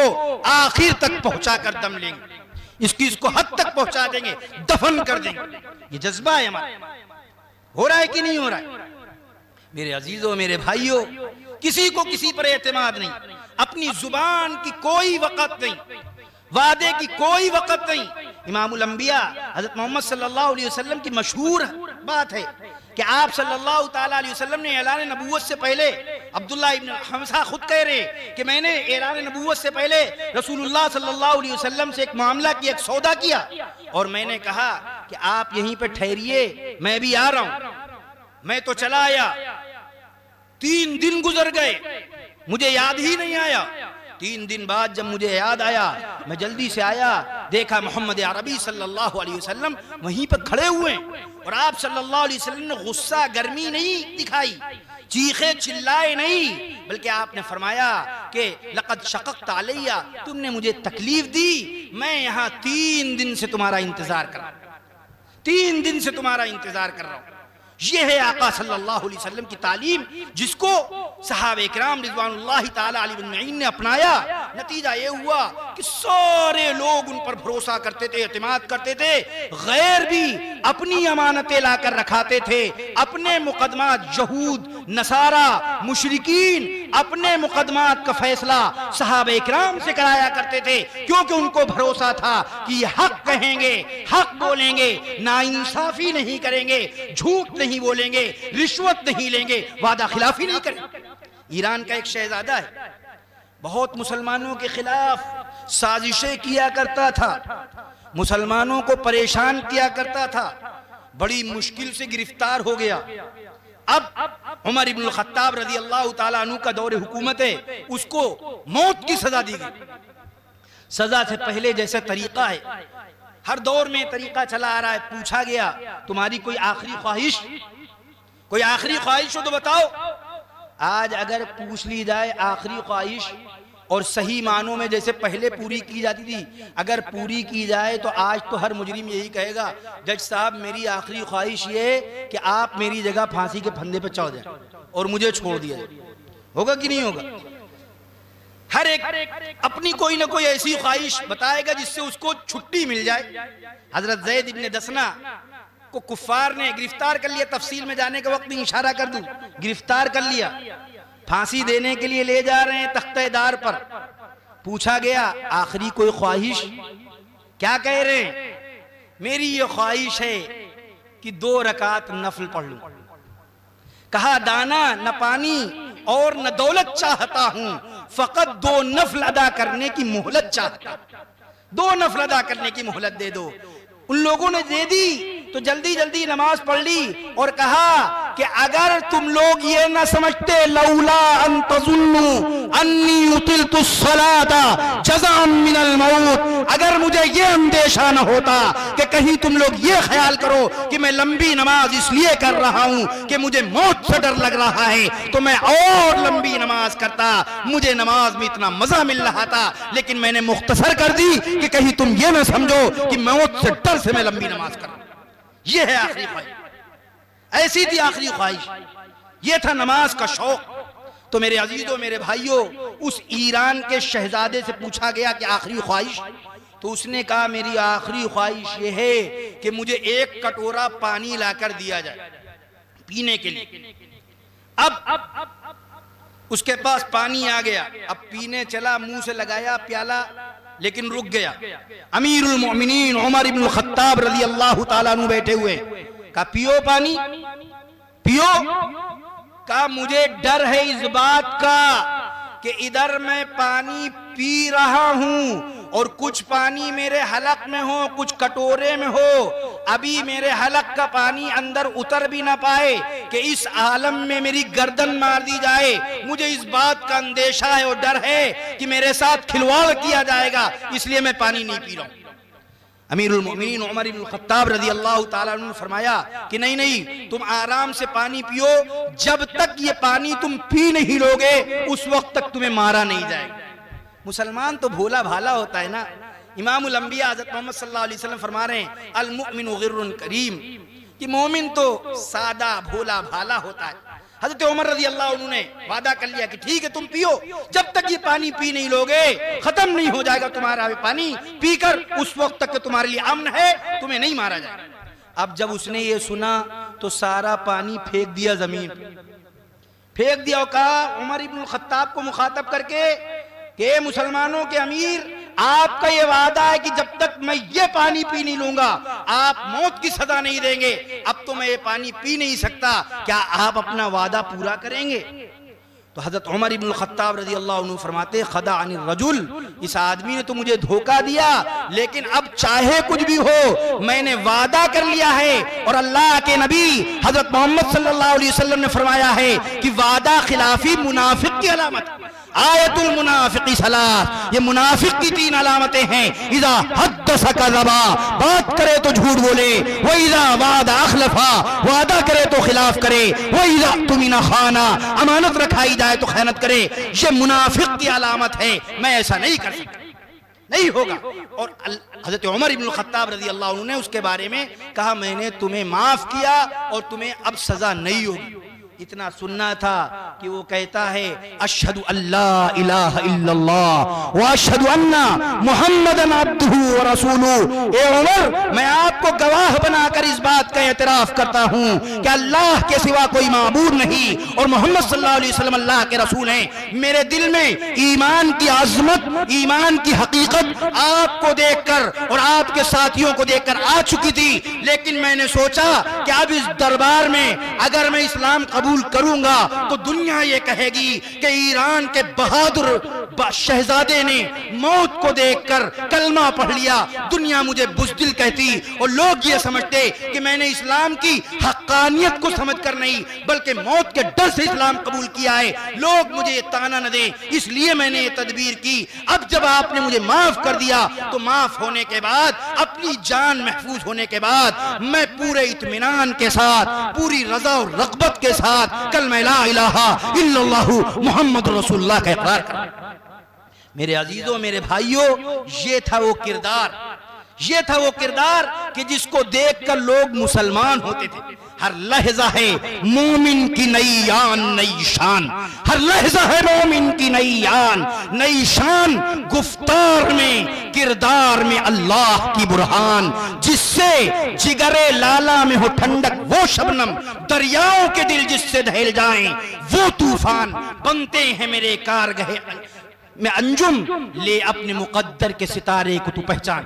آخر تک پہنچا کر دم لیں گے، اس کو حد تک پہنچا دیں گے، دفن کر دیں گے۔ یہ جذبہ ہے ہمارا، ہو رہا ہے کہ نہیں ہو رہا ہے؟ میرے عزیزوں، میرے بھائیوں، کسی کو کسی پر اعتماد نہیں، اپنی زبان کی کوئی وقت نہیں، وعدے کی کوئی وقت نہیں۔ امام الانبیاء حضرت محمد صلی اللہ علیہ وسلم کی مشہور بات ہے کہ آپ صلی اللہ تعالیٰ علیہ وسلم نے اعلان نبوت سے پہلے، عبداللہ ابن حمزہ خود کہہ رہے کہ میں نے اعلان نبوت سے پہلے رسول اللہ صلی اللہ علیہ وسلم سے ایک معاملہ کی، ایک سودا کیا، اور میں نے کہا کہ آپ یہیں پہ ٹھہریے، میں بھی آ رہا ہوں۔ میں تو چلا آیا، 3 دن گزر گئے، مجھے یاد ہی نہیں آیا۔ 3 دن بعد جب مجھے یاد آیا، میں جلدی سے آیا، دیکھا محمد عربی صلی اللہ علیہ وسلم وہیں پر کھڑے ہوئے، اور آپ صلی اللہ علیہ وسلم نے غصہ گرمی نہیں دکھائی، چیخے چلائے نہیں، بلکہ آپ نے فرمایا کہ لقد شققت علیہ، تم نے مجھے تکلیف دی، میں یہاں 3 دن سے تمہارا انتظار کر رہا ہوں، 3 دن سے تمہارا انتظار کر رہا ہوں۔ یہ ہے آقا صلی اللہ علیہ وسلم کی تعلیم، جس کو صحابہ اکرام رضوان اللہ تعالی علیہ اجمعین نے اپنایا۔ نتیجہ یہ ہوا کہ سارے لوگ ان پر بھروسہ کرتے تھے، اعتماد کرتے تھے، غیر بھی اپنی امانتیں لا کر رکھاتے تھے، اپنے مقدمات یہود، نصارہ، مشرکین، اپنے مقدمات کا فیصلہ صحابہ اکرام سے کرایا کرتے تھے، کیونکہ ان کو بھروسہ تھا کہ یہ حق کہیں گے، حق بولیں گے، ناانصافی نہیں کریں گے، جھوٹ نہیں بولیں گے، رشوت نہیں لیں گے، وعدہ خلافی نہیں کریں گے۔ ایران کا ایک شہزادہ ہے، بہت مسلمانوں کے خلاف سازشیں کیا کرتا تھا، مسلمانوں کو پریشان کیا کرتا تھا، بڑی مشکل سے گرفتار ہو گیا۔ اب عمر ابن الخطاب رضی اللہ تعالیٰ عنہ کا دور حکومت ہے، اس کو موت کی سزا دی گئی۔ سزا سے پہلے جیسے طریقہ ہے، ہر دور میں طریقہ چلا آ رہا ہے، پوچھا گیا تمہاری کوئی آخری خواہش، کوئی آخری خواہش ہو تو بتاؤ۔ آج اگر پوچھ لی جائے آخری خواہش، اور صحیح معنوں میں جیسے پہلے پوری کی جاتی تھی، اگر پوری کی جائے تو آج تو ہر مجرم یہی کہے گا جج صاحب میری آخری خواہش یہ کہ آپ میری جگہ پھانسی کے پھندے پہ چڑھ جائیں اور مجھے چھوڑ دیا جائے۔ ہوگا کہ نہیں ہوگا؟ ہر ایک اپنی کوئی نہ کوئی ایسی خواہش بتائے گا جس سے اس کو چھٹی مل جائے۔ حضرت زید ابن دسنہ کو کفار نے گرفتار کر لیا، تفصیل میں جانے کے وقت میں اشارہ کر دوں، گرفتار کر لیا، پھانسی دینے کے لیے لے جا رہے ہیں تختہ دار پر۔ پوچھا گیا آخری کوئی خواہش، کیا کہہ رہے ہیں؟ میری یہ خواہش ہے کہ 2 رکعت نفل پڑھ لوں۔ کہا دانا نہ پانی اور نہ دولت چاہتا ہوں، فقط 2 نفل ادا کرنے کی مہلت چاہتا ہوں، 2 نفل ادا کرنے کی مہلت دے دو۔ ان لوگوں نے دے دی تو جلدی جلدی نماز پڑھ لی، اور کہا کہ اگر تم لوگ یہ نہ سمجھتے لولا ان تظنوا انی اطلت الصلاۃ جزعا من الموت، اگر مجھے یہ اندیشہ نہ ہوتا کہ کہیں تم لوگ یہ خیال کرو کہ میں لمبی نماز اس لیے کر رہا ہوں کہ مجھے موت سے ڈر لگ رہا ہے، تو میں اور لمبی نماز کرتا، مجھے نماز میں اتنا مزہ مل رہا تھا، لیکن میں نے مختصر کر دی کہ کہیں تم یہ نہ سمجھو کہ موت سے ڈر سے میں لمبی نماز کر رہا ہوں۔ یہ ہے آخری خواہش، ایسی تھی آخری خواہش، یہ تھا نماز کا شوق۔ تو میرے عزیزوں، میرے بھائیوں، اس ایران کے شہزادے سے پوچھا گیا کہ آخری خواہش، تو اس نے کہا میری آخری خواہش یہ ہے کہ مجھے 1 کٹورا پانی لا کر دیا جائے پینے کے لیے۔ اب اس کے پاس پانی آ گیا، اب پینے چلا، منہ سے لگایا پیالہ، لیکن رک گیا۔ امیر المؤمنین عمر ابن الخطاب رضی اللہ تعالیٰ عنہ بیٹھے ہوئے، کہا پیو پانی، پیو۔ کہا مجھے ڈر ہے اس بات کا کہ ادھر میں پانی پی رہا ہوں اور کچھ پانی میرے حلق میں ہو، کچھ کٹورے میں ہو، ابھی میرے حلق کا پانی اندر اتر بھی نہ پائے کہ اس عالم میں میری گردن مار دی جائے۔ مجھے اس بات کا اندیشہ ہے اور ڈر ہے کہ میرے ساتھ کھلواڑ کیا جائے گا، اس لیے میں پانی نہیں پی رہا ہوں۔ امیر المؤمنین عمر بن الخطاب رضی اللہ تعالیٰ عنہ نے فرمایا کہ نہیں نہیں، تم آرام سے پانی پیو، جب تک یہ پانی تم پی نہیں لوگے اس وقت تک تمہیں مارا نہیں جائے گا۔ مسلمان تو بھولا بھالا ہوتا ہے نا۔ امام الانبیاء حضرت محمد صلی اللہ علیہ وسلم فرما رہے ہیں المؤمن غر کریم، کہ مومن تو سادہ بھولا بھالا ہوتا ہے۔ حضرت عمر رضی اللہ عنہ نے وعدہ کر لیا کہ ٹھیک ہے تم پیو، جب تک یہ پانی پی نہیں لوگے ختم نہیں ہو جائے گا تمہارا پانی پی کر، اس وقت تک کہ تمہارے لیے امن ہے، تمہیں نہیں مارا جائے گا۔ اب جب اس نے یہ سنا تو سارا پانی پھینک دیا زمین، پھینک دیا اور کہا عمر ابن الخطاب کو مخاطب کر کے کہ اے مسلمانوں کے امیر، آپ کا یہ وعدہ ہے کہ جب تک میں یہ پانی پی نہیں لوں گا آپ موت کی سزا نہیں دیں گے، اب تو میں یہ پانی پی نہیں سکتا، کیا آپ اپنا وعدہ پورا کریں گے؟ تو حضرت عمر ابن الخطاب رضی اللہ عنہ فرماتے خدعنی الرجل، اس آدمی نے تو مجھے دھوکہ دیا، لیکن اب چاہے کچھ بھی ہو میں نے وعدہ کر لیا ہے، اور اللہ کے نبی حضرت محمد صلی اللہ علیہ وسلم نے فرمایا ہے کہ وعدہ خلافی منافق کی علامت، آیت المنافق ثلاث، یہ منافق کی 3 علامتیں ہیں، اذا حدث کذبا، بات کرے تو جھوٹ بولے، وَإِذَا وَعَدَ أَخْلَفَا، وعدہ کرے تو خلاف کرے، وَإِذَا اؤْتُمِنَ خَانَ، امانت رکھائی جائے تو خیانت کرے، یہ منافق کی علامت ہے، میں ایسا نہیں کر سکتا، نہیں ہوگا۔ اور حضرت عمر ابن الخطاب رضی اللہ عنہ نے اس کے بارے میں کہا میں نے تمہیں معاف کیا اور تمہیں اب سزا نہیں ہوگی۔ اتنا سننا تھا کہ وہ کہتا ہے اشہدو اللہ الہ الا اللہ واشہدو ان محمدن عبدہ ورسولہ، اے عمر میں آپ کو گواہ بنا کر اس بات کا اعتراف کرتا ہوں کہ اللہ کے سوا کوئی معبود نہیں اور محمد صلی اللہ علیہ وسلم اللہ کے رسول ہیں۔ میرے دل میں ایمان کی عظمت، ایمان کی حقیقت آپ کو دیکھ کر اور آپ کے ساتھیوں کو دیکھ کر آ چکی تھی، لیکن میں نے سوچا کہ اب اس دربار میں اگر میں اسلام قبول کروں گا تو دنیا یہ کہے گی کہ ایران کے بہادر شہزادے نے موت کو دیکھ کر کلمہ پڑھ لیا، دنیا مجھے بزدل کہتی اور لوگ یہ سمجھتے کہ میں نے اسلام کی حقانیت کو سمجھ کر نہیں بلکہ موت کے ڈر سے اسلام قبول کیا ہے، لوگ مجھے یہ تانا نہ دیں، اس لیے میں نے یہ تدبیر کی۔ اب جب آپ نے مجھے معاف کر دیا تو معاف ہونے کے بعد، اپنی جان محفوظ ہونے کے بعد، میں پورے اطمینان کے ساتھ، پوری رضا اور رغبت کے ساتھ کلمہ لا الہ الا اللہ محمد رسول اللہ کا اقرار کریں۔ میرے عزیزوں، میرے بھائیوں، یہ تھا وہ کردار، یہ تھا وہ کردار کہ جس کو دیکھ کر لوگ مسلمان ہوتے تھے۔ ہر لحظہ ہے مومن کی نئی آن نئی شان، ہر لحظہ ہے مومن کی نئی آن نئی شان، گفتار میں کردار میں اللہ کی برہان، جس سے جگر لالا میں ہو ٹھنڈک وہ شبنم، دریاؤں کے دل جس سے دہل جائیں وہ طوفان، بنتے ہیں میرے کارگہ میں انجم لے اپنے مقدر کے ستارے کو تو پہچان،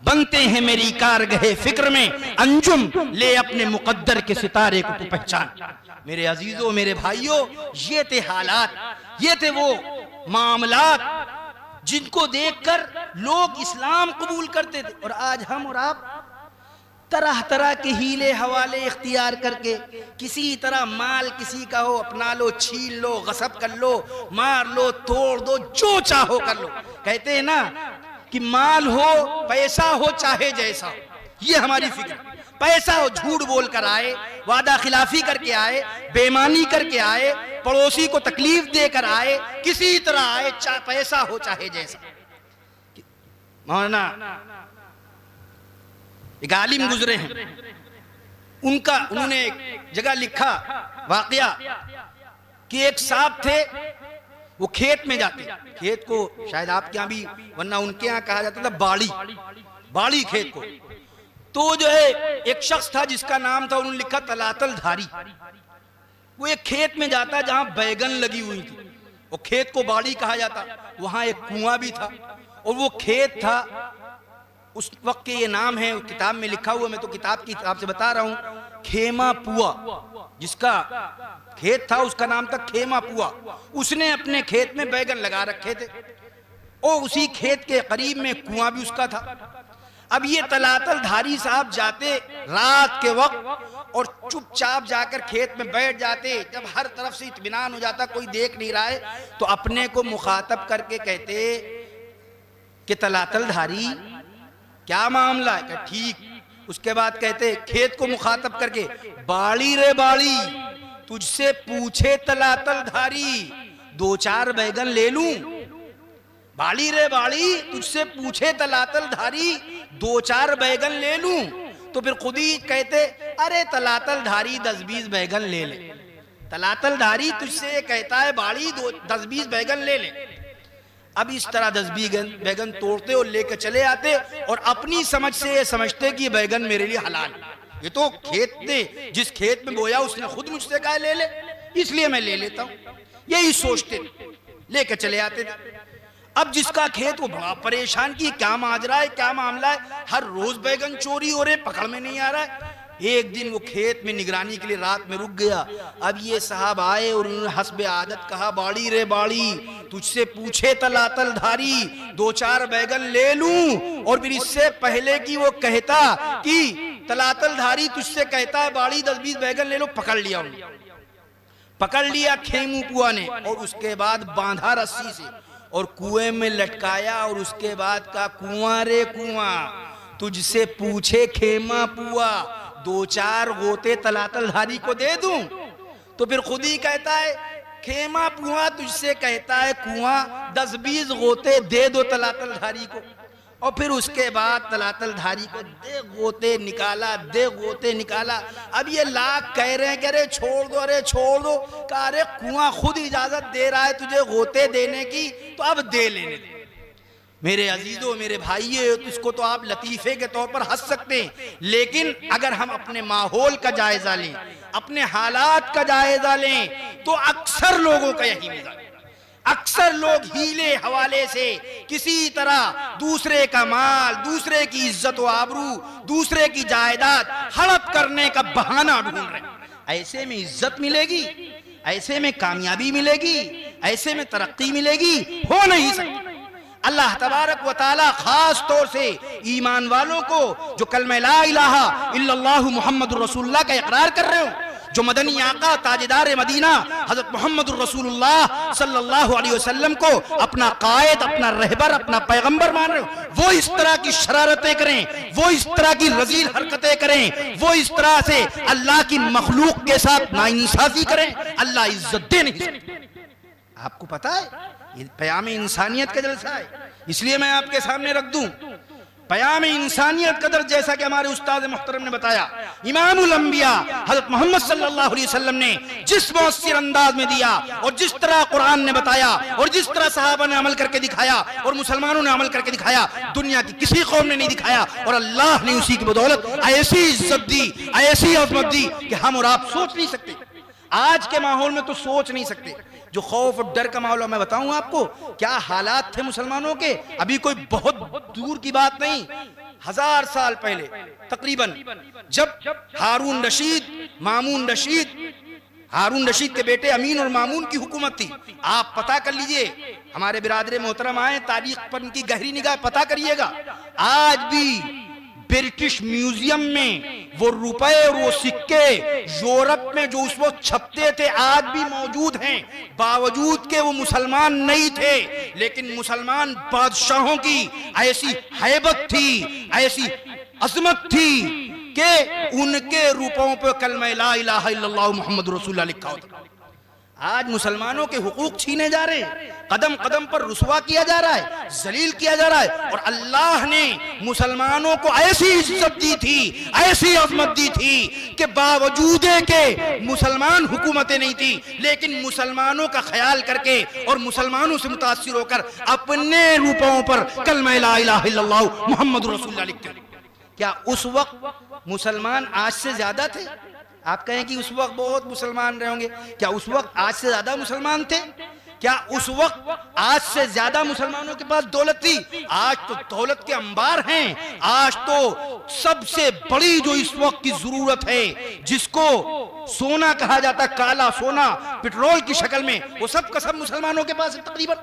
بنتے ہیں میری کارگہ فکر میں انجم لے اپنے مقدر کے ستارے کو تو پہچان۔ میرے عزیزوں، میرے بھائیوں، یہ تھے حالات، یہ تھے وہ معاملات جن کو دیکھ کر لوگ اسلام قبول کرتے تھے، اور آج ہم اور آپ طرح طرح کے ہیلے حوالے اختیار کر کے کسی طرح مال کسی کا ہو اپنا لو، چھین لو، غصب کر لو، مار لو، توڑ دو، جو چاہو کر لو۔ کہتے ہیں نا کہ مال ہو، پیسہ ہو، چاہے جیسا ہو، یہ ہماری فکر۔ پیسہ ہو، جھوٹ بول کر آئے، وعدہ خلافی کر کے آئے، بے ایمانی کر کے آئے، پڑوسی کو تکلیف دے کر آئے، کسی طرح آئے، پیسہ ہو چاہے جیسا۔ مولانا ایک عالم گزرے ہیں، انہوں نے ایک جگہ لکھا واقعہ کہ ایک صاحب تھے، وہ کھیت میں جاتے، کھیت کو شاید آپ کے ہاں بھی ورنہ ان کے ہاں کہا جاتا تھا باڑی کھیت کو، تو جو ہے ایک شخص تھا جس کا نام تھا، انہوں نے لکھا تلاتل دھاری۔ وہ ایک کھیت میں جاتا جہاں بیگن لگی ہوئی تھی، وہ کھیت کو باڑی کہا جاتا، وہاں ایک کنواں بھی تھا اور وہ کھیت تھا، اس وقت کے یہ نام ہے، کتاب میں لکھا ہوا، میں تو کتاب کی آپ سے بتا رہا ہوں، کھیما پوا، جس کا کھیت تھا اس کا نام تھا کھیما پوا۔ اس نے اپنے کھیت میں بیگن لگا رکھے تھے اور اسی کھیت کے قریب میں کنواں بھی اس کا تھا۔ اب یہ تلاتل دھاری صاحب جاتے رات کے وقت اور چپ چاپ جا کر کھیت میں بیٹھ جاتے، جب ہر طرف سے اطمینان ہو جاتا کوئی دیکھ نہیں رہا ہے تو اپنے کو مخاطب کر کے کہتے کہ تلاتل دھاری کیا معاملہ ہے؟ کہ ٹھیک۔ اس کے بعد کہتے کھیت کو مخاطب کر کے، باڑی رے باڑی تجھ سے پوچھے تلاتل دھاری 2-4 بیگن لے لوں؟ باڑی رے باڑی تجھ سے پوچھے تلاتل دھاری 2-4 بیگن لے لوں؟ تو پھر خود ہی کہتے ارے تلاتل دھاری 10-20 بیگن لے لے۔ تلاتل دھاری تجھ سے کہتا ہے باڑی 10-20 بیگن لے لے۔ اب اس طرح 10 بیگن توڑتے اور لے کے چلے آتے اور اپنی سمجھ سے یہ سمجھتے کہ یہ بیگن میرے لیے حلال ہے، یہ تو کھیت نے جس کھیت میں بویا اس نے خود مجھ سے کہا لے لے، اس لیے میں لے لیتا ہوں. یہی سوچتے لے کے چلے آتے تھے. اب جس کا کھیت وہ بڑا پریشان کی کیا ماجرا ہے, کیا معاملہ ہے, ہر روز بیگن چوری ہو رہے, پکڑ میں نہیں آ رہا ہے. ایک دن وہ کھیت میں نگرانی کے لیے رات میں رک گیا. اب یہ صاحب آئے اور انہوں نے حسب عادت کہا, باڑی رے باڑی, تجھ سے پوچھے تلاتل دھاری, 2-4 بیگن لے لوں, اور پھر اس سے پہلے کی وہ کہتا کہ تلاتل دھاری تجھ سے کہتا ہے باڑی 10-20 بیگن لے لو, پکڑ لیا انہوں نے. پکڑ لیا کھیمو پوا نے, اور اس کے بعد باندھا رسی سے اور کنویں میں لٹکایا, اور اس کے بعد کہا کنواں رے کنواں, تجھ سے پوچھے کھیما پوا, 2-4 غوطے تلاتل دھاری کو دے دوں. تو پھر خود ہی کہتا ہے کھیما پوا تجھ سے کہتا ہے کنواں, 10-20 غوطے دے دو تلاتل دھاری کو. اور پھر اس کے بعد تلاتل دھاری کو دے غوطے نکالا, دے غوطے نکالا. اب یہ لاکھ کہہ رہے ہیں کہ ارے چھوڑ دو, ارے چھوڑ دو. کہا ارے کنواں خود اجازت دے رہا ہے تجھے غوطے دینے کی, تو اب دے لینے دے. میرے عزیزوں, میرے بھائیے, اس کو تو آپ لطیفے کے طور پر ہنس سکتے ہیں, لیکن اگر ہم اپنے ماحول کا جائزہ لیں, اپنے حالات کا جائزہ لیں, تو اکثر لوگوں کا یہی مزاج. اکثر لوگ ہیلے حوالے سے کسی طرح دوسرے کا مال, دوسرے کی عزت و آبرو, دوسرے کی جائیداد ہڑپ کرنے کا بہانہ ڈھونڈ رہے ہیں. ایسے میں عزت ملے گی, ایسے میں کامیابی ملے گی, ایسے میں ترقی ملے گی, ہو نہیں سکتی. اللہ تبارک و تعالی خاص طور سے ایمان والوں کو جو کلمہ لا الہ الا اللہ محمد الرسول اللہ کا اقرار کر رہے ہو, جو مدنی آقا تاجدار مدینہ حضرت محمد الرسول اللہ صلی اللہ علیہ وسلم کو اپنا قائد, اپنا رہبر, اپنا پیغمبر مان رہے ہو, وہ اس طرح کی شرارتیں کریں, وہ اس طرح کی رذیل حرکتیں کریں, وہ اس طرح سے اللہ کی مخلوق کے ساتھ ناانصافی کریں, اللہ عزت دے نہیں سکتے. آپ کو پتا ہے یہ پیام انسانیت کا جلسہ ہے, اس لیے میں آپ کے سامنے رکھ دوں. پیام انسانیت قدر جیسا کہ ہمارے استاد محترم نے بتایا, امام الانبیاء حضرت محمد صلی اللہ علیہ وسلم نے جس مؤثر انداز میں دیا, اور جس طرح قرآن نے بتایا, اور جس طرح صحابہ نے عمل کر کے دکھایا, اور مسلمانوں نے عمل کر کے دکھایا, دنیا کی کسی قوم نے نہیں دکھایا, اور اللہ نے اسی کی بدولت ایسی عزت دی, ایسی عظمت دی کہ ہم اور آپ سوچ نہیں سکتے. آج کے ماحول میں تو سوچ نہیں سکتے. جو خوف اور ڈر کا ماحول ہے, میں بتاؤں آپ کو کیا حالات تھے مسلمانوں کے, ابھی کوئی بہت دور کی بات نہیں, 1000 سال پہلے تقریباً, جب ہارون رشید کے بیٹے امین اور مامون کی حکومت تھی. آپ پتہ کر لیجئے, ہمارے برادر محترم آئے, تاریخ پر ان کی گہری نگاہ پتہ کریے گا, آج بھی برٹش میوزیم میں وہ روپے اور وہ سکے یورپ میں جو اس وقت چھپتے تھے آج بھی موجود ہیں, باوجود کہ وہ مسلمان نہیں تھے, لیکن مسلمان بادشاہوں کی ایسی ہیبت تھی, ایسی عظمت تھی کہ ان کے روپوں پہ کلمہ لا الہ الا اللہ محمد رسول اللہ لکھا ہوتا. آج مسلمانوں کے حقوق چھینے جا رہے ہیں, قدم قدم پر رسوا کیا جا رہا ہے, ذلیل کیا جا رہا ہے, اور اللہ نے مسلمانوں کو ایسی عزت دی تھی, ایسی عظمت دی تھی کہ باوجود کہ مسلمان حکومتیں نہیں تھی, لیکن مسلمانوں کا خیال کر کے اور مسلمانوں سے متاثر ہو کر اپنے روپوں پر کلمہ لا الہ الا اللہ محمد رسول اللہ لکھتے. کیا اس وقت مسلمان آج سے زیادہ تھے؟ آپ کہیں کہ اس وقت بہت مسلمان رہے ہوں گے, کیا اس وقت آج سے زیادہ مسلمان تھے؟ کیا اس وقت آج سے زیادہ مسلمانوں کے پاس دولت تھی؟ آج تو دولت کے انبار ہیں. آج تو سب سے بڑی جو اس وقت کی ضرورت ہے, جس کو سونا کہا جاتا, کالا سونا پٹرول کی شکل میں, وہ سب کا سب مسلمانوں کے پاس ہے تقریباً.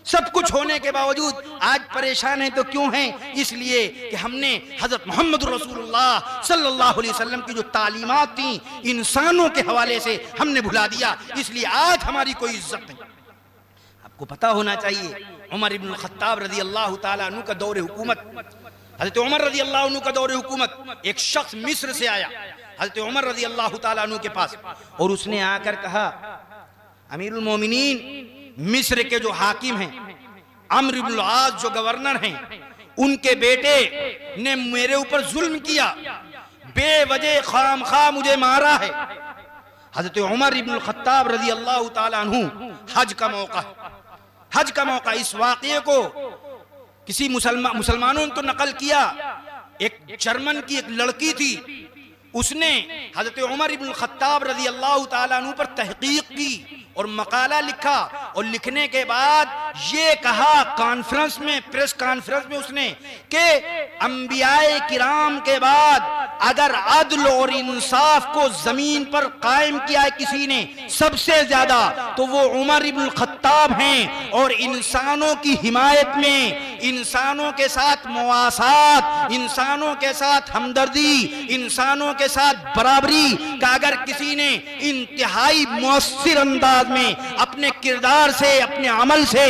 سب کچھ ہونے کے باوجود آج پریشان ہیں. تو کیوں ہیں؟ اس لیے کہ ہم نے حضرت محمد رسول اللہ صلی اللہ علیہ وسلم کی جو تعلیمات تھیں انسانوں کے حوالے سے ہم نے بھلا دیا, اس لیے آج ہماری کوئی عزت نہیں. آپ کو پتا ہونا چاہیے, عمر ابن الخطاب رضی اللہ تعالیٰ عنہ کا دور حکومت, حضرت عمر رضی اللہ عنہ کا دور حکومت, ایک شخص مصر سے آیا حضرت عمر رضی اللہ تعالیٰ عنہ کے پاس, اور اس نے آ کر کہا, امیر المومنین, مصر کے جو حاکم ہیں, عمرو بن العاص جو گورنر ہیں, ان کے بیٹے نے میرے اوپر ظلم کیا, بے وجہ خام خواہ مجھے مارا ہے. حضرت عمر ابن الخطاب رضی اللہ تعالیٰ عنہ, حج کا موقع, اس واقعے کو کسی مسلمانوں نے تو نقل کیا. ایک جرمن کی ایک لڑکی تھی, اس نے حضرت عمر ابن الخطاب رضی اللہ تعالیٰ عنہ پر تحقیق کی اور مقالہ لکھا، اور لکھنے کے بعد یہ کہا کانفرنس میں، پریس کانفرنس میں اس نے کہ انبیاء کرام کے بعد اگر عدل اور انصاف کو زمین پر قائم کیا ہے کسی نے سب سے زیادہ تو وہ عمر ابن الخطاب ہیں، اور انسانوں کی حمایت میں، انسانوں کے ساتھ مواسات، انسانوں کے ساتھ ہمدردی، انسانوں کے ساتھ برابری کا اگر کسی نے انتہائی مؤثر انداز میں اپنے کردار سے، اپنے عمل سے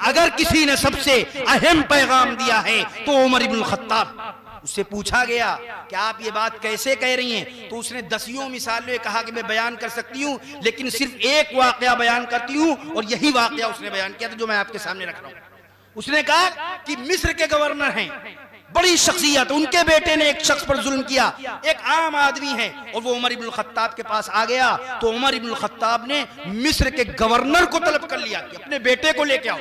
اگر کسی نے سب سے اہم پیغام دیا ہے تو عمر ابن الخطاب۔ اس سے پوچھا گیا کہ آپ یہ بات کیسے کہہ رہی ہیں؟ تو اس نے دسیوں مثالیں کہا کہ میں بیان کر سکتی ہوں لیکن صرف ایک واقعہ بیان کرتی ہوں، اور یہی واقعہ اس نے بیان کیا تھا جو میں آپ کے سامنے رکھ رہا ہوں۔ اس نے کہا کہ مصر کے گورنر ہیں، بڑی شخصیت، ان کے بیٹے نے ایک شخص پر ظلم کیا، ایک عام آدمی ہے، اور وہ عمر ابن الخطاب کے پاس آ گیا تو عمر ابن الخطاب نے مصر کے گورنر کو طلب کر لیا کہ اپنے بیٹے کو لے کے آؤ،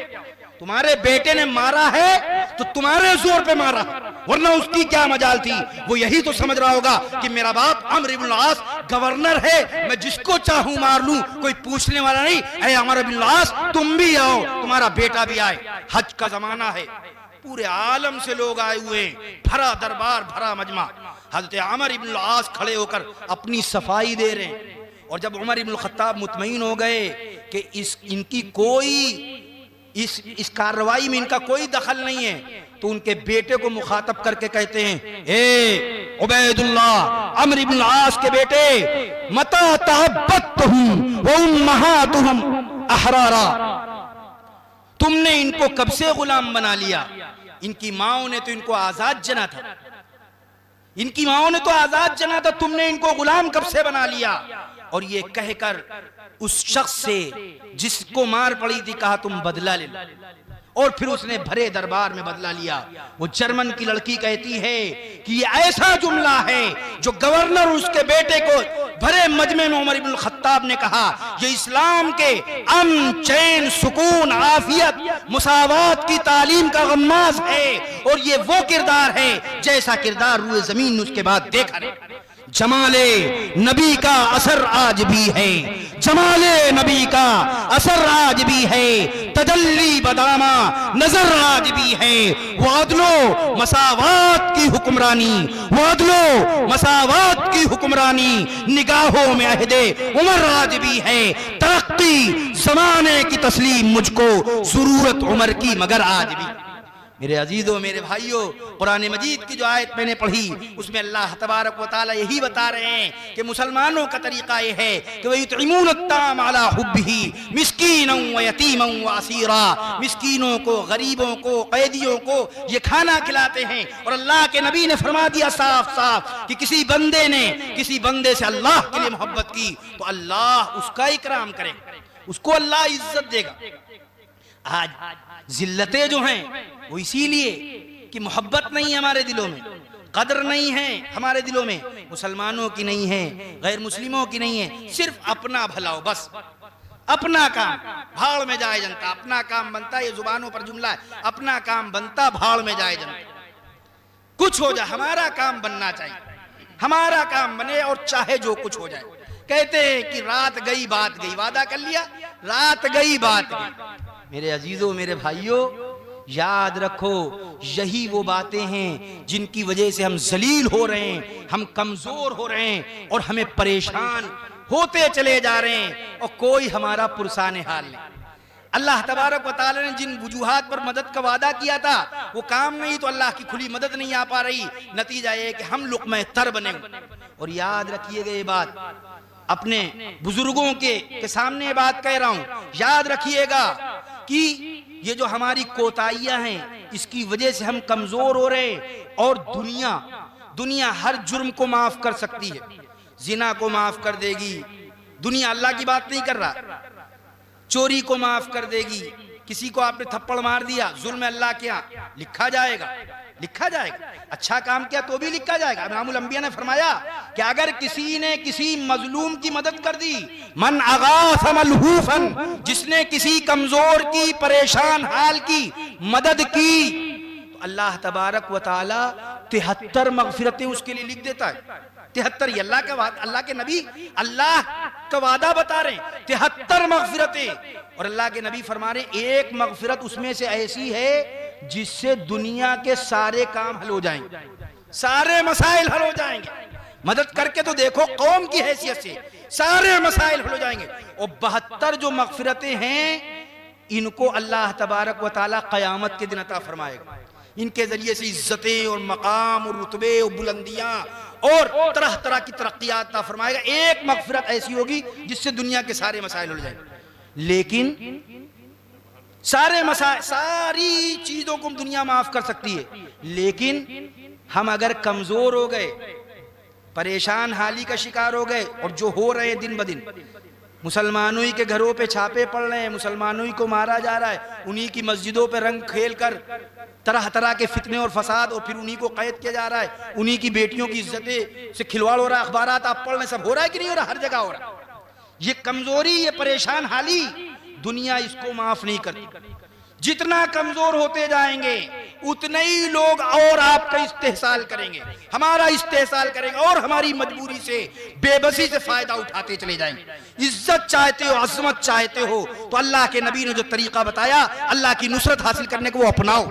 تمہارے بیٹے نے مارا ہے تو تمہارے زور پہ مارا، ورنہ اس کی کیا مجال تھی؟ وہ یہی تو سمجھ رہا ہوگا کہ میرا باپ عمرو ابن العاص گورنر ہے، میں جس کو چاہوں مار لوں، کوئی پوچھنے والا نہیں۔ اے عمرو ابن العاص تم بھی آؤ، تمہارا بیٹا بھی آئے۔ حج کا زمانہ ہے، پورے عالم سے لوگ آئے ہوئے، بھرا دربار، بھرا مجمع۔ حضرت عمر ابن العاص کھڑے ہو کر اپنی صفائی دے رہے ہیں، اور جب عمر ابن الخطاب مطمئن ہو گئے کہ ان کی کوئی اس کارروائی میں ان کا کوئی دخل نہیں ہے تو ان کے بیٹے کو مخاطب کر کے کہتے ہیں، اے عبید اللہ، عمرو ابن العاص کے بیٹے، متا تعبدتہم وامہاتہم احرارا، تم نے ان کو کب سے غلام بنا لیا؟ ان کی ماؤں نے تو ان کو آزاد جنا تھا، ان کی ماؤں نے تو آزاد جنا تھا، تم نے ان کو غلام کب سے بنا لیا؟ اور یہ کہہ کر اس شخص سے جس کو مار پڑی تھی کہا تم بدلہ لے لو، اور پھر اس نے بھرے دربار میں بدلہ لیا۔ وہ جرمن کی لڑکی کہتی ہے کہ یہ ایسا جملہ ہے جو گورنر اس کے بیٹے کو بھرے مجمع میں عمر ابن الخطاب نے کہا، یہ اسلام کے امن، چین، سکون، عافیت، مساوات کی تعلیم کا غماز ہے، اور یہ وہ کردار ہے جیسا کردار روئے زمین اس کے بعد دیکھا نہیں۔ جمال نبی کا اثر آج بھی ہے، جمال نبی کا اثر آج بھی ہے، تجلی بدامہ نظر آج بھی ہے، وہ عدل و مساوات کی حکمرانی، وہ عدل و مساوات کی حکمرانی نگاہوں میں عہد عمر آج بھی ہے، ترقی زمانے کی تسلیم مجھ کو ضرورت عمر کی مگر آج بھی۔ میرے عزیزوں، میرے بھائیوں، قرآن مجید کی جو آیت میں نے پڑھی اس میں اللہ تبارک و تعالی یہی بتا رہے ہیں کہ مسلمانوں کا طریقہ یہ ہے کہ وَيُطْعِمُونَ الطَّعَامَ عَلَىٰ حُبِّهِ مِسْكِينًا وَيَتِيمًا وَأَسِيرًا، مسکینوں کو، غریبوں کو، قیدیوں کو یہ کھانا کھلاتے ہیں۔ اور اللہ کے نبی نے فرما دیا صاف صاف کہ کسی بندے نے کسی بندے سے اللہ کے لیے محبت کی تو اللہ اس کا اکرام کرے، اس کو اللہ عزت دے گا۔ آج ذلتیں جو ہیں وہ اسی لیے کہ محبت نہیں ہے ہمارے دلوں میں، قدر نہیں ہے ہمارے دلوں میں، مسلمانوں کی نہیں ہے، غیر مسلموں کی نہیں ہے، صرف اپنا بھلا ہو، بس اپنا کام بھاڑ میں جائے جنتا، اپنا کام بنتا، یہ زبانوں پر جملہ ہے، اپنا کام بنتا بھاڑ میں جائے جنتا، کچھ ہو جائے، ہمارا کام بننا چاہیے، ہمارا کام بنے اور چاہے جو کچھ ہو جائے۔ کہتے ہیں کہ رات گئی بات گئی، وعدہ کر لیا، رات گئی بات گئی۔ میرے عزیزوں، میرے بھائیوں، یاد رکھو یہی وہ باتیں ہیں جن کی وجہ سے ہم ذلیل ہو رہے ہیں، ہم کمزور ہو رہے ہیں اور ہمیں پریشان ہوتے چلے جا رہے ہیں اور کوئی ہمارا پرسان حال نہیں۔ اللہ تبارک و تعالی نے جن وجوہات پر مدد کا وعدہ کیا تھا وہ کام نہیں تو اللہ کی کھلی مدد نہیں آ پا رہی، نتیجہ یہ کہ ہم لقمہ تر بنے۔ اور یاد رکھیے گا یہ بات، اپنے بزرگوں کے سامنے یہ بات کہہ رہا ہوں، یاد رکھیے گا کہ یہ جو ہماری کوتاہیاں ہیں اس کی وجہ سے ہم کمزور ہو رہے ہیں، اور دنیا ہر جرم کو معاف کر سکتی ہے، زنا کو معاف کر دے گی، دنیا اللہ کی بات نہیں کر رہا، چوری کو معاف کر دے گی، کسی کو آپ نے تھپڑ مار دیا، ظلم اللہ کیا لکھا جائے گا، لکھا جائے گا، اچھا کام کیا تو بھی لکھا جائے گا۔ امام الانبیاء نے فرمایا کہ اگر کسی نے کسی مظلوم کی مدد کر دی، من اغاث ملہوفا، جس نے کسی کمزور کی، پریشان حال کی مدد کی، تو اللہ تبارک و تعالی 73 مغفرتیں اس کے لیے لکھ دیتا ہے، 73 یہ اللہ کے نبی اللہ کا وعدہ بتا رہے ہیں 73 مغفرتیں، اور اللہ کے نبی فرما رہے ہیں ایک مغفرت اس میں سے ایسی ہے جس سے دنیا کے سارے کام حل ہو جائیں گے، سارے مسائل حل ہو جائیں گے۔ مدد کر کے تو دیکھو قوم کی حیثیت سے سارے مسائل حل ہو جائیں گے۔ اور 72 جو مغفرتیں ہیں ان کو اللہ تبارک و تعالی قیامت کے دن عطا فرمائے گا، ان کے ذریعے سے عزتیں اور مقام اور رتبے اور بلندیاں اور طرح طرح کی ترقیات عطا فرمائے گا۔ ایک مغفرت ایسی ہوگی جس سے دنیا کے سارے مسائل ہو جائیں گے، لیکن سارے مسائل ساری چیزوں کو دنیا معاف کر سکتی ہے، لیکن ہم اگر کمزور ہو گئے، پریشان حالی کا شکار ہو گئے، اور جو ہو رہے ہیں دن بدن، مسلمانوں ہی کے گھروں پہ چھاپے پڑ رہے ہیں، مسلمانوں ہی کو مارا جا رہا ہے، انہی کی مسجدوں پہ رنگ کھیل کر طرح طرح کے فتنے اور فساد، اور پھر انہی کو قید کیا جا رہا ہے، انہی کی بیٹیوں کی عزتیں سے کھلواڑ ہو رہا ہے، اخبارات آپ پڑھ رہے ہیں، سب ہو رہا ہے کہ نہیں ہو رہا؟ ہر جگہ ہو رہا ہے۔ یہ کمزوری، یہ پریشان حالی دنیا اس کو معاف نہیں کرتی۔ جتنا کمزور ہوتے جائیں گے اتنے ہی لوگ اور آپ کا استحصال کریں گے، ہمارا استحصال کریں گے، اور ہماری مجبوری سے بے بسی سے فائدہ اٹھاتے چلے جائیں گے۔ عزت چاہتے ہو، عظمت چاہتے ہو تو اللہ کے نبی نے جو طریقہ بتایا اللہ کی نصرت حاصل کرنے کو وہ اپناؤ۔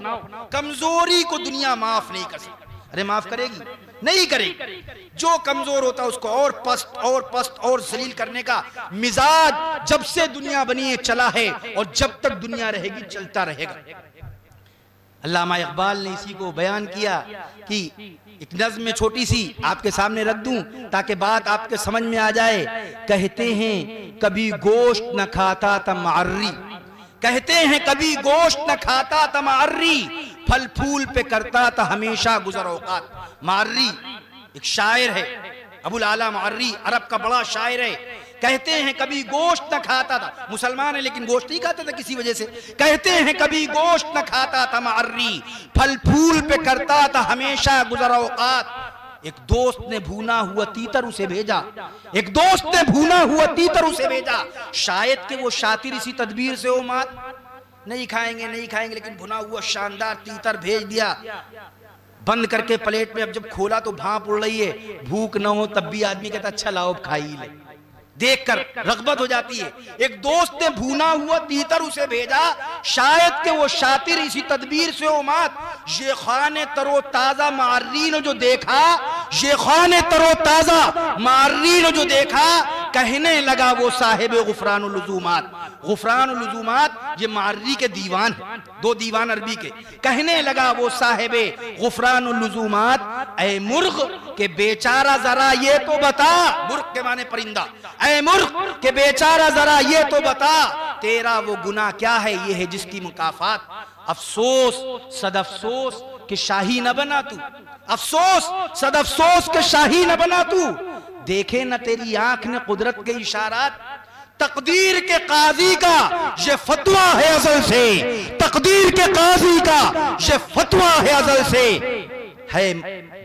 کمزوری کو دنیا معاف نہیں کر سکتی۔ ارے معاف کرے گی؟ نہیں کرے گی۔ جو کمزور ہوتا ہے اس کو اور پست اور ذلیل کرنے کا مزاج جب سے دنیا بنی ہے چلا ہے، اور جب تک دنیا رہے گی چلتا رہے گا۔ علامہ اقبال نے اسی کو بیان کیا کہ ایک نظم میں چھوٹی سی آپ کے سامنے رکھ دوں تاکہ بات آپ کے سمجھ میں آ جائے۔ کہتے ہیں کبھی گوشت نہ کھاتا تھا معری، کہتے ہیں کبھی گوشت نہ کھاتا تھا معری، پھل پھول پہ کرتا تھا ہمیشہ گزر اوقات۔ معری ایک شاعر ہے، ابو العلا معری عرب کا بڑا شاعر ہے۔ کہتے ہیں کبھی گوشت نہ کھاتا تھا، مسلمان ہے لیکن گوشت نہیں کھاتا تھا کسی وجہ سے۔ کہتے ہیں کبھی گوشت نہ کھاتا تھا معری، پھل پھول پہ کرتا تھا ہمیشہ گزر اوقات۔ ایک دوست نے بھونا ہوا تیتر اسے بھیجا، ایک دوست نے بھونا ہوا تیتر اسے بھیجا، شاید کہ وہ شاطر اسی تدبیر سے ہو مات نہیں کھائیں گے لیکن بھنا ہوا شاندار تیتر بھیج دیا، بند کر کے پلیٹ میں۔ اب جب کھولا تو بھانپ اڑ رہی ہے، بھوک نہ ہو تب بھی آدمی کہتا اچھا لاؤ اب کھائی لے، دیکھ کر رغبت ہو جاتی ہے۔ ایک دوست نے بھونا ہوا تیتر اسے بھیجا، شاید کہ وہ شاطر اسی تدبیر سے ہو مات۔ یہ خان تر و تازہ معری نے جو دیکھا، یہ خان تر و تازہ معری نے جو دیکھا، کہنے لگا وہ صاحب غفران اللزومات۔ غفران اللزومات یہ معری کے دیوان ہیں، 2 دیوان عربی کے۔ کہنے لگا وہ صاحب غفران اللزومات، اے مرغ کہ بیچارہ ذرا یہ تو بتا، مرغ کے معنی پرندہ، اے مرغ کہ بیچارہ ذرا یہ تو بتا، تیرا وہ گناہ کیا ہے یہ ہے جس کی مکافات۔ افسوس صد افسوس کہ شاہی نہ بنا تو، افسوس صد افسوس کہ شاہی نہ بنا تو، دیکھے نہ تیری آنکھ نے قدرت کے اشارات۔ تقدیر کے قاضی کا یہ فتویٰ ہے ازل سے، تقدیر کے قاضی کا یہ فتویٰ ہے ازل سے، ہے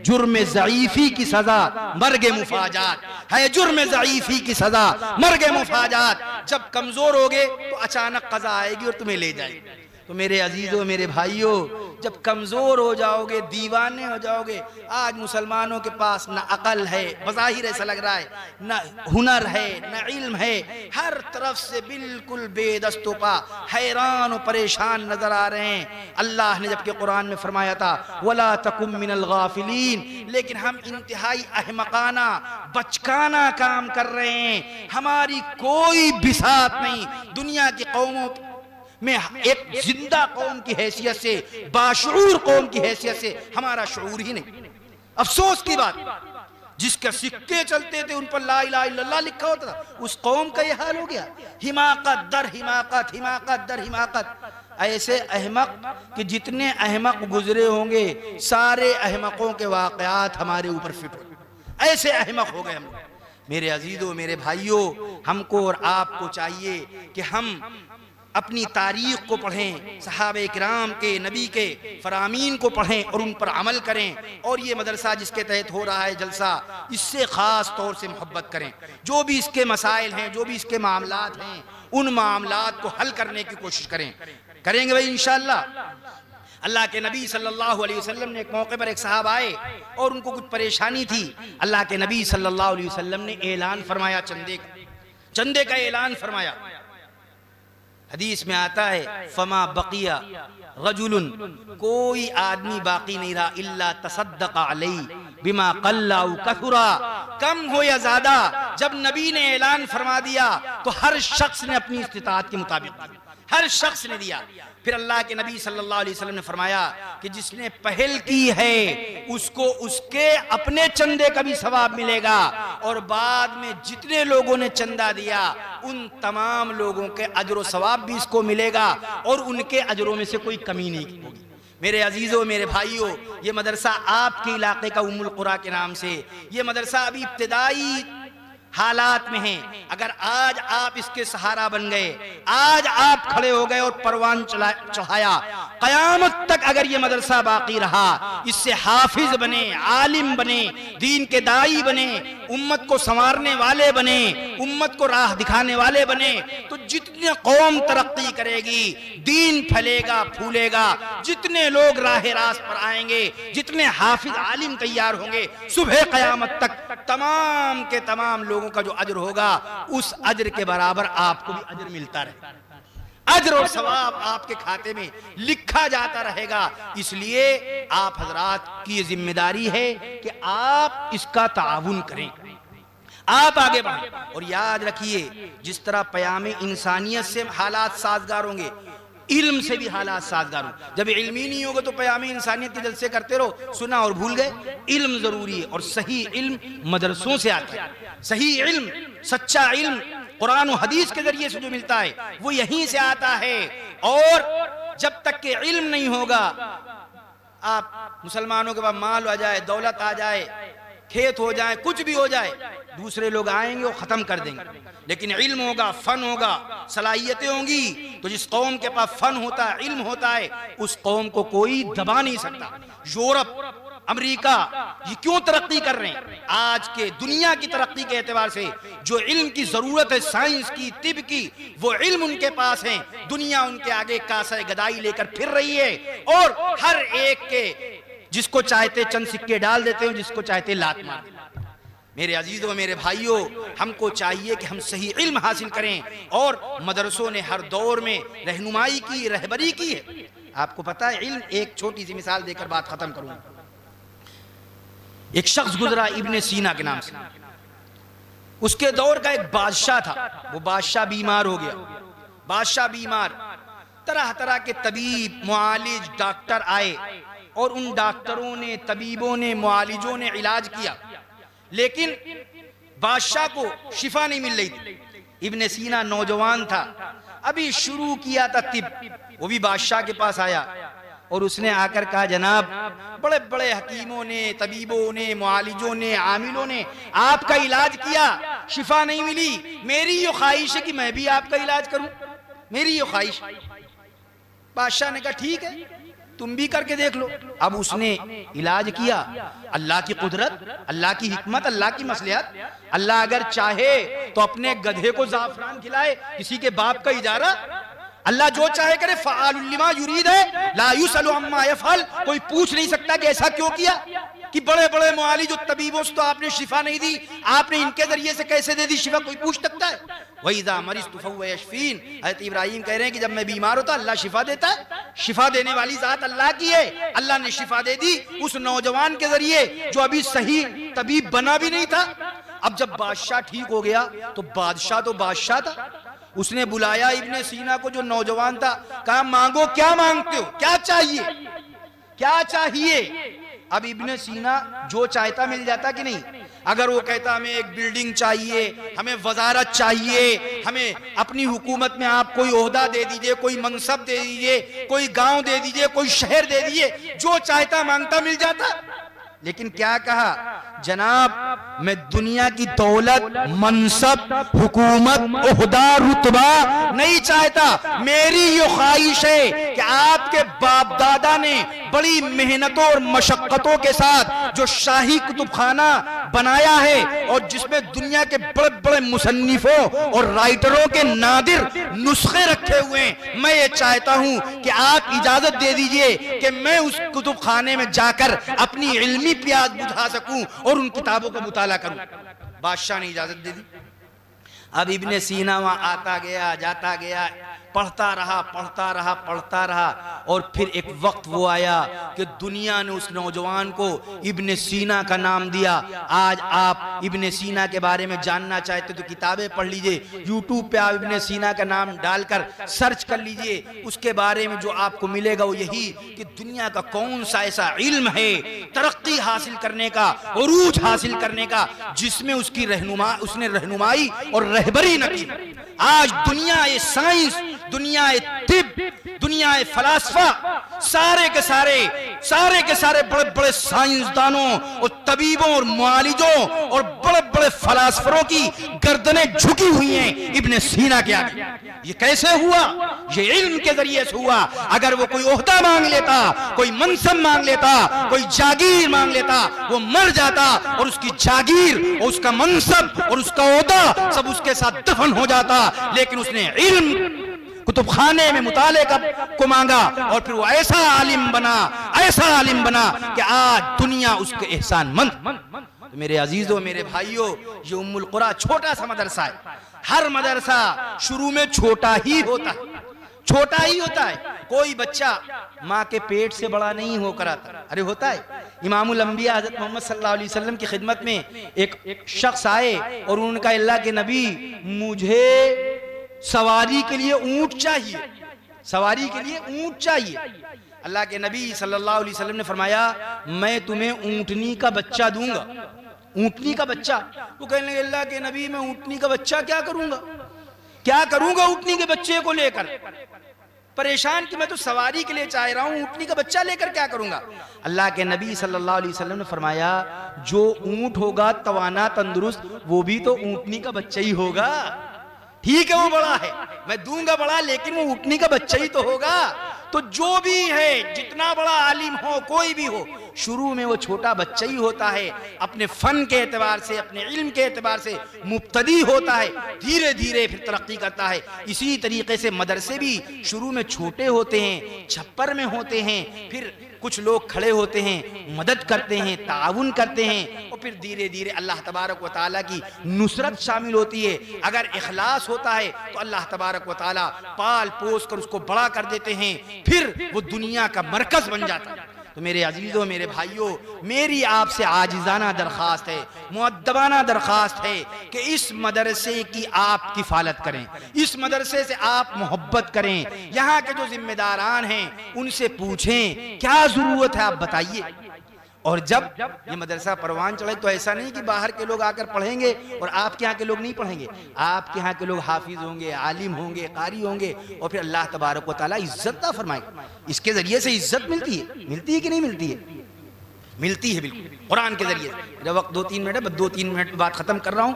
جرم ضعیفی کی سزا مرگ مفاجات، ہے جرم ضعیفی کی سزا مرگ مفاجات۔ جب کمزور ہوگے تو اچانک قضا آئے گی اور تمہیں لے جائے گی۔ تو میرے عزیزوں، میرے بھائیوں، جب کمزور ہو جاؤ گے، دیوانے ہو جاؤ گے۔ آج مسلمانوں کے پاس نہ عقل ہے، بظاہر ایسا لگ رہا ہے، نہ ہنر ہے، نہ علم ہے، ہر طرف سے بالکل بے دست و پا، حیران و پریشان نظر آ رہے ہیں۔ اللہ نے جبکہ قرآن میں فرمایا تھا وَلَا تَكُن مِّنَ الْغَافِلِينَ، لیکن ہم انتہائی احمقانہ بچکانہ کام کر رہے ہیں۔ ہماری کوئی بساط نہیں دنیا کی قوموں میں، ایک زندہ قوم کی حیثیت سے، باشعور قوم کی حیثیت سے ہمارا شعور ہی نہیں۔ افسوس کی بات، جس کے سکے چلتے تھے ان پر لا الہ الا اللہ لکھا ہوتا تھا، اس قوم کا یہ حال ہو گیا۔ حماقت در حماقت، حماقت در حماقت۔ ایسے احمق کہ جتنے احمق گزرے ہوں گے سارے احمقوں کے واقعات ہمارے اوپر فٹ ہو، ایسے احمق ہو گئے ہم لوگ۔ میرے عزیزوں، میرے بھائیوں، ہم کو اور آپ کو چاہیے کہ ہم اپنی تاریخ کو پڑھیں، صحابہ کرام کے، نبی کے فرامین کو پڑھیں اور ان پر عمل کریں، اور یہ مدرسہ جس کے تحت ہو رہا ہے جلسہ، اس سے خاص طور سے محبت کریں۔ جو بھی اس کے مسائل ہیں، جو بھی اس کے معاملات ہیں، ان معاملات کو حل کرنے کی کوشش کریں گے بھائی انشاءاللہ۔ اللہ کے نبی صلی اللہ علیہ وسلم نے ایک موقع پر ایک صحابہ آئے اور ان کو کچھ پریشانی تھی. اللہ کے نبی صلی اللہ علیہ وسلم نے اعلان فرمایا چندے کا اعلان فرمایا. حدیث میں آتا ہے فما بقیہ رجل، کوئی آدمی باقی نہیں رہا الا تصدق علیہ بما قل او کثرا، کم ہو یا زیادہ جب نبی نے اعلان فرما دیا تو ہر شخص نے اپنی استطاعت کے مطابق دیا، ہر شخص نے دیا. پھر اللہ کے نبی صلی اللہ علیہ وسلم نے فرمایا کہ جس نے پہل کی ہے اس کو اس کے اپنے چندے کا بھی ثواب ملے گا، اور بعد میں جتنے لوگوں نے چندہ دیا ان تمام لوگوں کے اجر و ثواب بھی اس کو ملے گا، اور ان کے اجروں میں سے کوئی کمی نہیں ہوگی. میرے عزیزوں، میرے بھائیوں، یہ مدرسہ آپ کے علاقے کا ام القریٰ کے نام سے، یہ مدرسہ ابھی ابتدائی حالات میں ہیں. اگر آج آپ اس کے سہارا بن گئے، آج آپ کھڑے ہو گئے اور پروان چڑھایا، قیامت تک اگر یہ مدرسہ باقی رہا، اس سے حافظ بنے، عالم بنے، دین کے داعی بنے، امت کو سنوارنے والے بنے، امت کو راہ دکھانے والے بنے، تو جتنے قوم ترقی کرے گی، دین پھلے گا، پھولے گا، جتنے لوگ راہ راست پر آئیں گے، جتنے حافظ عالم تیار ہوں گے، صبح قیامت تک تمام کے تمام لوگوں کا جو اجر ہوگا اس اجر کے برابر آپ کو بھی اجر ملتا رہے گا، اجر اور ثواب آپ کے کھاتے میں لکھا جاتا رہے گا. اس لیے آپ حضرات کی یہ ذمہ داری ہے کہ آپ اس کا تعاون کریں، آپ آگے بڑھیں. اور یاد رکھیے جس طرح پیام انسانیت سے حالات سازگار ہوں گے، علم سے بھی حالات سازگار ہوں. جب علم ہی نہیں ہوگا تو پیام انسانیت کے جلسے کرتے رہو، سنا اور بھول گئے. علم ضروری ہے، اور صحیح علم مدرسوں سے آتا ہے. صحیح علم، سچا علم قرآن و حدیث کے ذریعے سے جو ملتا ہے وہ یہیں سے آتا ہے. اور جب تک کہ علم نہیں ہوگا، آپ مسلمانوں کے پاس مال آ جائے، دولت آ جائے، کھیت ہو جائے، کچھ بھی ہو جائے، دوسرے لوگ آئیں گے وہ ختم کر دیں گے. لیکن علم ہوگا، فن ہوگا، صلاحیتیں ہوں گی، تو جس قوم کے پاس فن ہوتا ہے، علم ہوتا ہے، اس قوم کو کوئی دبا نہیں سکتا. یورپ، امریکہ یہ کیوں ترقی کر رہے ہیں؟ آج کے دنیا کی ترقی کے اعتبار سے جو علم کی ضرورت ہے، سائنس کی، طب کی، وہ علم ان کے پاس ہیں. دنیا ان کے آگے کاسہ گدائی لے کر پھر رہی ہے، اور ہر ایک کے جس کو چاہتے چند سکے ڈال دیتے ہیں، جس کو چاہتے لات مار دیتے ہیں. میرے عزیزوں، میرے بھائیوں، ہم کو چاہیے کہ ہم صحیح علم حاصل کریں، اور مدرسوں نے ہر دور میں رہنمائی کی، رہبری کی ہے. آپ کو پتا ہے علم، ایک چھوٹی سی مثال دے کر بات ختم کروں. ایک شخص گزرا ابن سینا کے نام سے، اس کے دور کا ایک بادشاہ تھا. وہ بادشاہ بیمار ہو گیا، بادشاہ بیمار، طرح طرح کے طبیب، معالج، ڈاکٹر آئے، اور ان ڈاکٹروں نے، طبیبوں نے، معالجوں نے علاج کیا، لیکن بادشاہ کو شفا نہیں مل رہی تھی. ابن سینا نوجوان تھا، ابھی شروع کیا تھا طب. وہ بھی بادشاہ کے پاس آیا اور اس نے آ کر کہا جناب بڑے بڑے حکیموں نے، طبیبوں نے، معالجوں نے، عاملوں نے آپ کا علاج کیا، شفا نہیں ملی، میری یہ خواہش ہے کہ میں بھی آپ کا علاج کروں، میری یہ خواہش. بادشاہ نے کہا ٹھیک ہے تم بھی کر کے دیکھ لو. اب اس نے علاج کیا. اللہ کی قدرت، اللہ کی حکمت، اللہ کی مصلحت. اللہ اگر چاہے تو اپنے گدھے کو زعفران کھلائے، کسی کے باپ کا اجارہ. اللہ جو چاہے کرے، فعال لما یرید ہے، لا یسأل عما یفعل. کوئی پوچھ نہیں سکتا کہ ایسا کیوں کیا، کہ بڑے بڑے معالج و طبیبوں سے تو آپ نے شفا نہیں دی، آپ نے ان کے ذریعے سے کیسے دے دی شفا؟ کوئی پوچھ سکتا ہے؟ وَإِذَا مَرِضْتُ فَهُوَ يَشْفِينِ. حضرت ابراہیم کہہ رہے ہیں کہ جب میں بیمار ہوتا اللہ شفا دیتا ہے. شفا دینے والی ذات اللہ کی ہے. اللہ نے شفا دے دی اس نوجوان کے ذریعے جو ابھی صحیح طبیب بنا بھی نہیں تھا. اب جب بادشاہ ٹھیک ہو گیا تو بادشاہ تھا. اس نے بلایا ابن سینا کو جو نوجوان تھا، کہا مانگو، کیا مانگتے ہو، کیا چاہیے، کیا چاہیے؟ اب ابن سینا جو چاہتا مل جاتا کہ نہیں؟ اگر وہ کہتا ہمیں ایک بلڈنگ چاہیے، ہمیں وزارت چاہیے، ہمیں اپنی حکومت میں آپ کوئی عہدہ دے دیجئے، کوئی منصب دے دیجئے، کوئی گاؤں دے دیجئے، کوئی شہر دے دیجئے، جو چاہتا مانگتا مل جاتا. لیکن کیا کہا؟ جناب میں دنیا کی دولت، منصب، حکومت، عہدہ، رتبہ نہیں چاہتا. میری یہ خواہش ہے کہ آپ کے باپ دادا نے بڑی محنتوں اور مشقتوں کے ساتھ جو شاہی کتب خانہ بنایا ہے اور جس میں دنیا کے بڑے بڑے مصنفوں اور رائٹروں کے نادر نسخے رکھے ہوئے ہیں. میں یہ چاہتا ہوں کہ آپ اجازت دے دیجئے کہ میں اس کتب خانے میں جا کر اپنی علمی پیاس بجھا سکوں اور ان کتابوں کا مطالعہ کروں. بادشاہ نے اجازت دے دی. اب ابن سینا وہاں آتا گیا جاتا گیا, پڑھتا رہا اور پھر ایک وقت وہ آیا کہ دنیا نے اس نوجوان کو ابن سینا کا نام دیا. آج آپ ابن سینا کے بارے میں جاننا چاہتے تو کتابیں پڑھ لیجئے, یوٹیوب پہ آپ ابن سینا کا نام ڈال کر سرچ کر لیجئے. اس کے بارے میں جو آپ کو ملے گا وہ یہی کہ دنیا کا کون سا ایسا علم ہے ترقی حاصل کرنے کا, عروج حاصل کرنے کا, جس میں اس نے رہنمائی اور رہبری نہ کی. آج دنیا سائنس, دنیا طب, دنیا فلاسفہ, سارے کے سارے بڑے بڑے سائنسدانوں اور طبیبوں اور معالجوں اور بڑے بڑے فلاسفروں کی گردنیں جھکی ہوئی ہیں ابن سینا کے آگے. یہ کیسے ہوا؟ یہ علم کے ذریعے سے ہوا. اگر وہ کوئی عہدہ مانگ لیتا, کوئی منصب مانگ لیتا, کوئی جاگیر مانگ لیتا, وہ مر جاتا اور اس کی جاگیر اور اس کا منصب اور اس کا عہدہ سب اس کے ساتھ دفن ہو جاتا. لیکن اس نے علم کتب خانے میں مطالعے کو مانگا اور پھر وہ ایسا عالم بنا کہ آج دنیا اس کے احسان مند. تو میرے عزیزوں, میرے بھائیوں, یہ ام القریٰ چھوٹا سا مدرسہ ہے. ہر مدرسہ شروع میں چھوٹا ہی ہوتا ہے. کوئی بچہ ماں کے پیٹ سے بڑا نہیں ہو کر آتا. ارے ہوتا ہے. امام الانبیاء حضرت محمد صلی اللہ علیہ وسلم کی خدمت میں ایک شخص آئے اور انہوں نے کہا, اللہ کے نبی, مجھے سواری کے لیے اونٹ چاہیے. اللہ کے نبی صلی اللہ علیہ وسلم نے فرمایا, میں تمہیں اونٹنی کا بچہ دوں گا. اونٹنی کا بچہ. وہ کہنے لگے, اللہ کے نبی, میں اونٹنی کا بچہ کیا کروں گا اونٹنی کے بچے کو لے کر. پریشان کہ میں تو سواری کے لیے چاہ رہا ہوں, اونٹنی کا بچہ لے کر کیا کروں گا. اللہ کے نبی صلی اللہ علیہ وسلم نے فرمایا, جو اونٹ ہوگا توانا تندرست, وہ بھی تو اونٹنی کا بچہ ہی ہوگا. ٹھیک ہے وہ بڑا ہے, میں دوں گا بڑا, لیکن وہ اونٹنی کا بچہ ہی تو ہوگا. تو جو بھی ہے, جتنا بڑا عالم ہو, کوئی بھی ہو, شروع میں وہ چھوٹا بچہ ہی ہوتا ہے. اپنے فن کے اعتبار سے, اپنے علم کے اعتبار سے مبتدی ہوتا ہے, دھیرے دھیرے پھر ترقی کرتا ہے. اسی طریقے سے مدرسے بھی شروع میں چھوٹے ہوتے ہیں, چھپر میں ہوتے ہیں, پھر کچھ لوگ کھڑے ہوتے ہیں, مدد کرتے ہیں, تعاون کرتے ہیں, اور پھر دھیرے دھیرے اللہ تبارک و تعالیٰ کی نصرت شامل ہوتی ہے. اگر اخلاص ہوتا ہے تو اللہ تبارک و تعالیٰ پال پوس کر اس کو بڑا کر دیتے ہیں, پھر وہ دنیا کا مرکز بن جاتا ہے. تو میرے عزیزوں, میرے بھائیوں, میری آپ سے عاجزانہ درخواست ہے, مؤدبانہ درخواست ہے کہ اس مدرسے کی آپ کفالت کریں, اس مدرسے سے آپ محبت کریں. یہاں کے جو ذمہ داران ہیں ان سے پوچھیں کیا ضرورت ہے, آپ بتائیے. اور جب یہ مدرسہ پروان چڑھے تو ایسا نہیں کہ باہر کے لوگ آ کر پڑھیں گے اور آپ کے ہاں کے لوگ نہیں پڑھیں گے. آپ کے ہاں کے لوگ حافظ ہوں گے, عالم ہوں گے, قاری ہوں گے, اور پھر اللہ تبارک و تعالیٰ عزت عطا فرمائے. اس کے ذریعے سے عزت ملتی ہے کہ نہیں ملتی ہے؟ ملتی ہے بالکل, قرآن کے ذریعے. میرا وقت 2-3 منٹ ہے, بس 2-3 منٹ بات ختم کر رہا ہوں.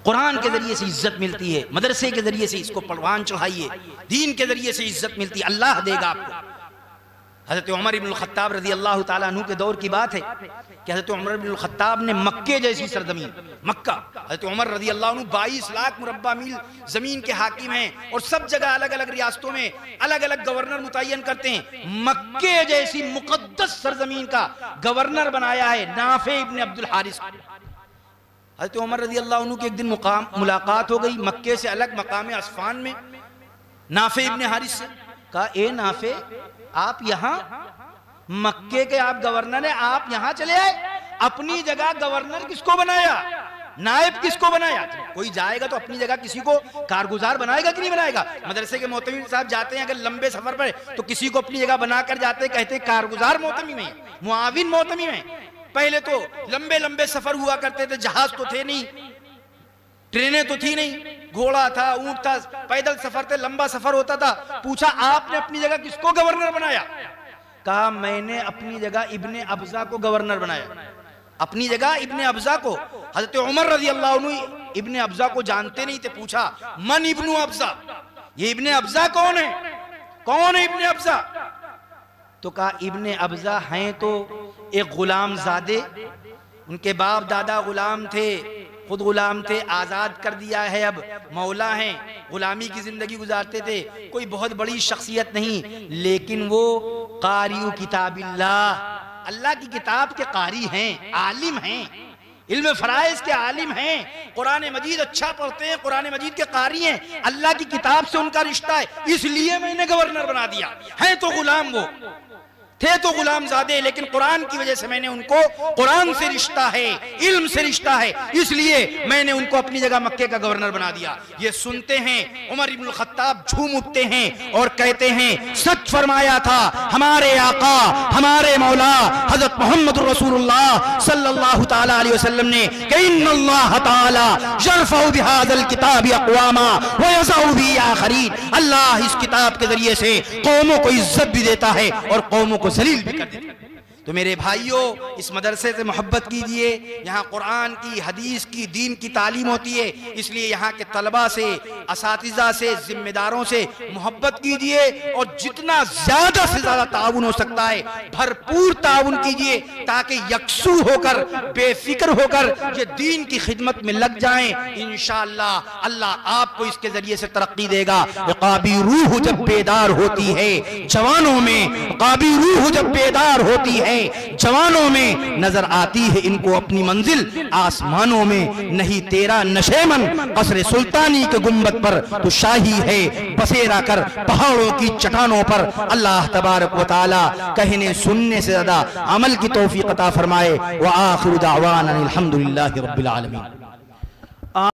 قرآن کے ذریعے سے عزت ملتی ہے, مدرسے کے ذریعے سے اس کو پروان چڑھائیے, دین کے ذریعے سے عزت ملتی ہے, اللہ دے گا آپ کو. حضرت عمر بن الخطاب رضی اللہ تعالیٰ عنہ کے دور کی بات ہے کہ حضرت عمر بن الخطاب نے مکے جیسی سرزمین, مکہ, حضرت عمر رضی اللہ عنہ 22 لاکھ مربع میل زمین کے حاکم ہیں اور سب جگہ الگ الگ ریاستوں میں الگ الگ گورنر متعین کرتے ہیں. مکے جیسی مقدس سرزمین کا گورنر بنایا ہے نافع ابن عبد الحارث. حضرت عمر رضی اللہ عنہ کی ایک دن ملاقات ہو گئی مکے سے الگ مقام اصفہان میں نافع ابن حارث سے. کہا, اے نافع, آپ یہاں مکے کے آپ گورنر ہیں, آپ یہاں چلے آئے, اپنی جگہ گورنر کس کو بنایا, نائب کس کو بنایا؟ کوئی جائے گا تو اپنی جگہ کسی کو کارگزار بنائے گا کہ نہیں بنائے گا؟ مدرسے کے معتمد صاحب جاتے ہیں اگر لمبے سفر پر تو کسی کو اپنی جگہ بنا کر جاتے ہیں, کہتے ہیں کارگزار معتمد ہیں, معاون معتمد ہیں. پہلے تو لمبے لمبے سفر ہوا کرتے تھے, جہاز تو تھے نہیں, ٹرینیں تو تھی نہیں, گھوڑا تھا, اونٹ تھا, پیدل سفر تھے, لمبا سفر ہوتا تھا. پوچھا, آپ نے اپنی جگہ کس کو گورنر بنایا؟ کہا, میں نے اپنی جگہ ابن ابزا کو گورنر بنایا. اپنی جگہ ابن ابزا کو. حضرت عمر رضی اللہ عنہ ابن ابزا کو جانتے نہیں تھے. پوچھا, من ابن ابزا, یہ ابن ابزا کون ہے؟ کون ہے ابن ابزا؟ تو کہا, ابن ابزا ہیں تو ایک غلام زادے ان کے باپ دادا غلام تھے، خود غلام تھے، آزاد کر دیا ہے، اب مولا ہیں، غلامی کی زندگی گزارتے تھے، کوئی بہت بڑی شخصیت نہیں، لیکن وہ قاری کتاب اللہ کی کتاب کے قاری ہیں، عالم ہیں، علم فرائض کے عالم ہیں، قرآن مجید اچھا پڑھتے ہیں، قرآن مجید کے قاری ہیں، اللہ کی کتاب سے ان کا رشتہ ہے، اس لیے میں نے گورنر بنا دیا۔ ہیں تو غلام، وہ تھے تو غلام زادے، لیکن قرآن کی وجہ سے میں نے ان کو، قرآن سے رشتہ ہے، علم سے رشتہ ہے، اس لیے میں نے ان کو اپنی جگہ مکے کا گورنر بنا دیا۔ یہ سنتے ہیں عمر ابن الخطاب جھوم اٹھتے ہیں اور کہتے ہیں سچ فرمایا تھا ہمارے آقا، ہمارے مولا حضرت محمد رسول اللہ صلی اللہ تعالی علیہ وسلم نے کہ ان اللہ تعالی یرفع بہذا الکتاب اقواما ویضع بہ آخرین، اللہ اس کتاب کے ذریعے سے قوموں کو عزت بھی دیتا ہے اور قوموں کو ذلیل بھی کر دیتا ہے۔ تو میرے بھائیوں، اس مدرسے سے محبت کیجئے، یہاں قرآن کی، حدیث کی، دین کی تعلیم ہوتی ہے، اس لیے یہاں کے طلبہ سے، اساتذہ سے، ذمہ داروں سے محبت کیجئے اور جتنا زیادہ سے زیادہ تعاون ہو سکتا ہے بھرپور تعاون کیجئے، تاکہ یکسو ہو کر، بے فکر ہو کر یہ دین کی خدمت میں لگ جائیں۔ انشاءاللہ اللہ آپ کو اس کے ذریعے سے ترقی دے گا۔ عقابی روح جب بیدار ہوتی ہے جوانوں میں، عقابی روح جب بیدار ہوتی ہے جوانوں میں، نظر آتی ہے ان کو اپنی منزل آسمانوں میں، نہیں تیرا نشیمن قصر سلطانی کے گنبد پر تو شاہی ہے بسیرا کر پہاڑوں کی چٹانوں پر۔ اللہ تبارک و تعالی کہنے سننے سے زیادہ عمل کی توفیق عطا فرمائے۔ وآخر دعوانا الحمدللہ رب العالمین۔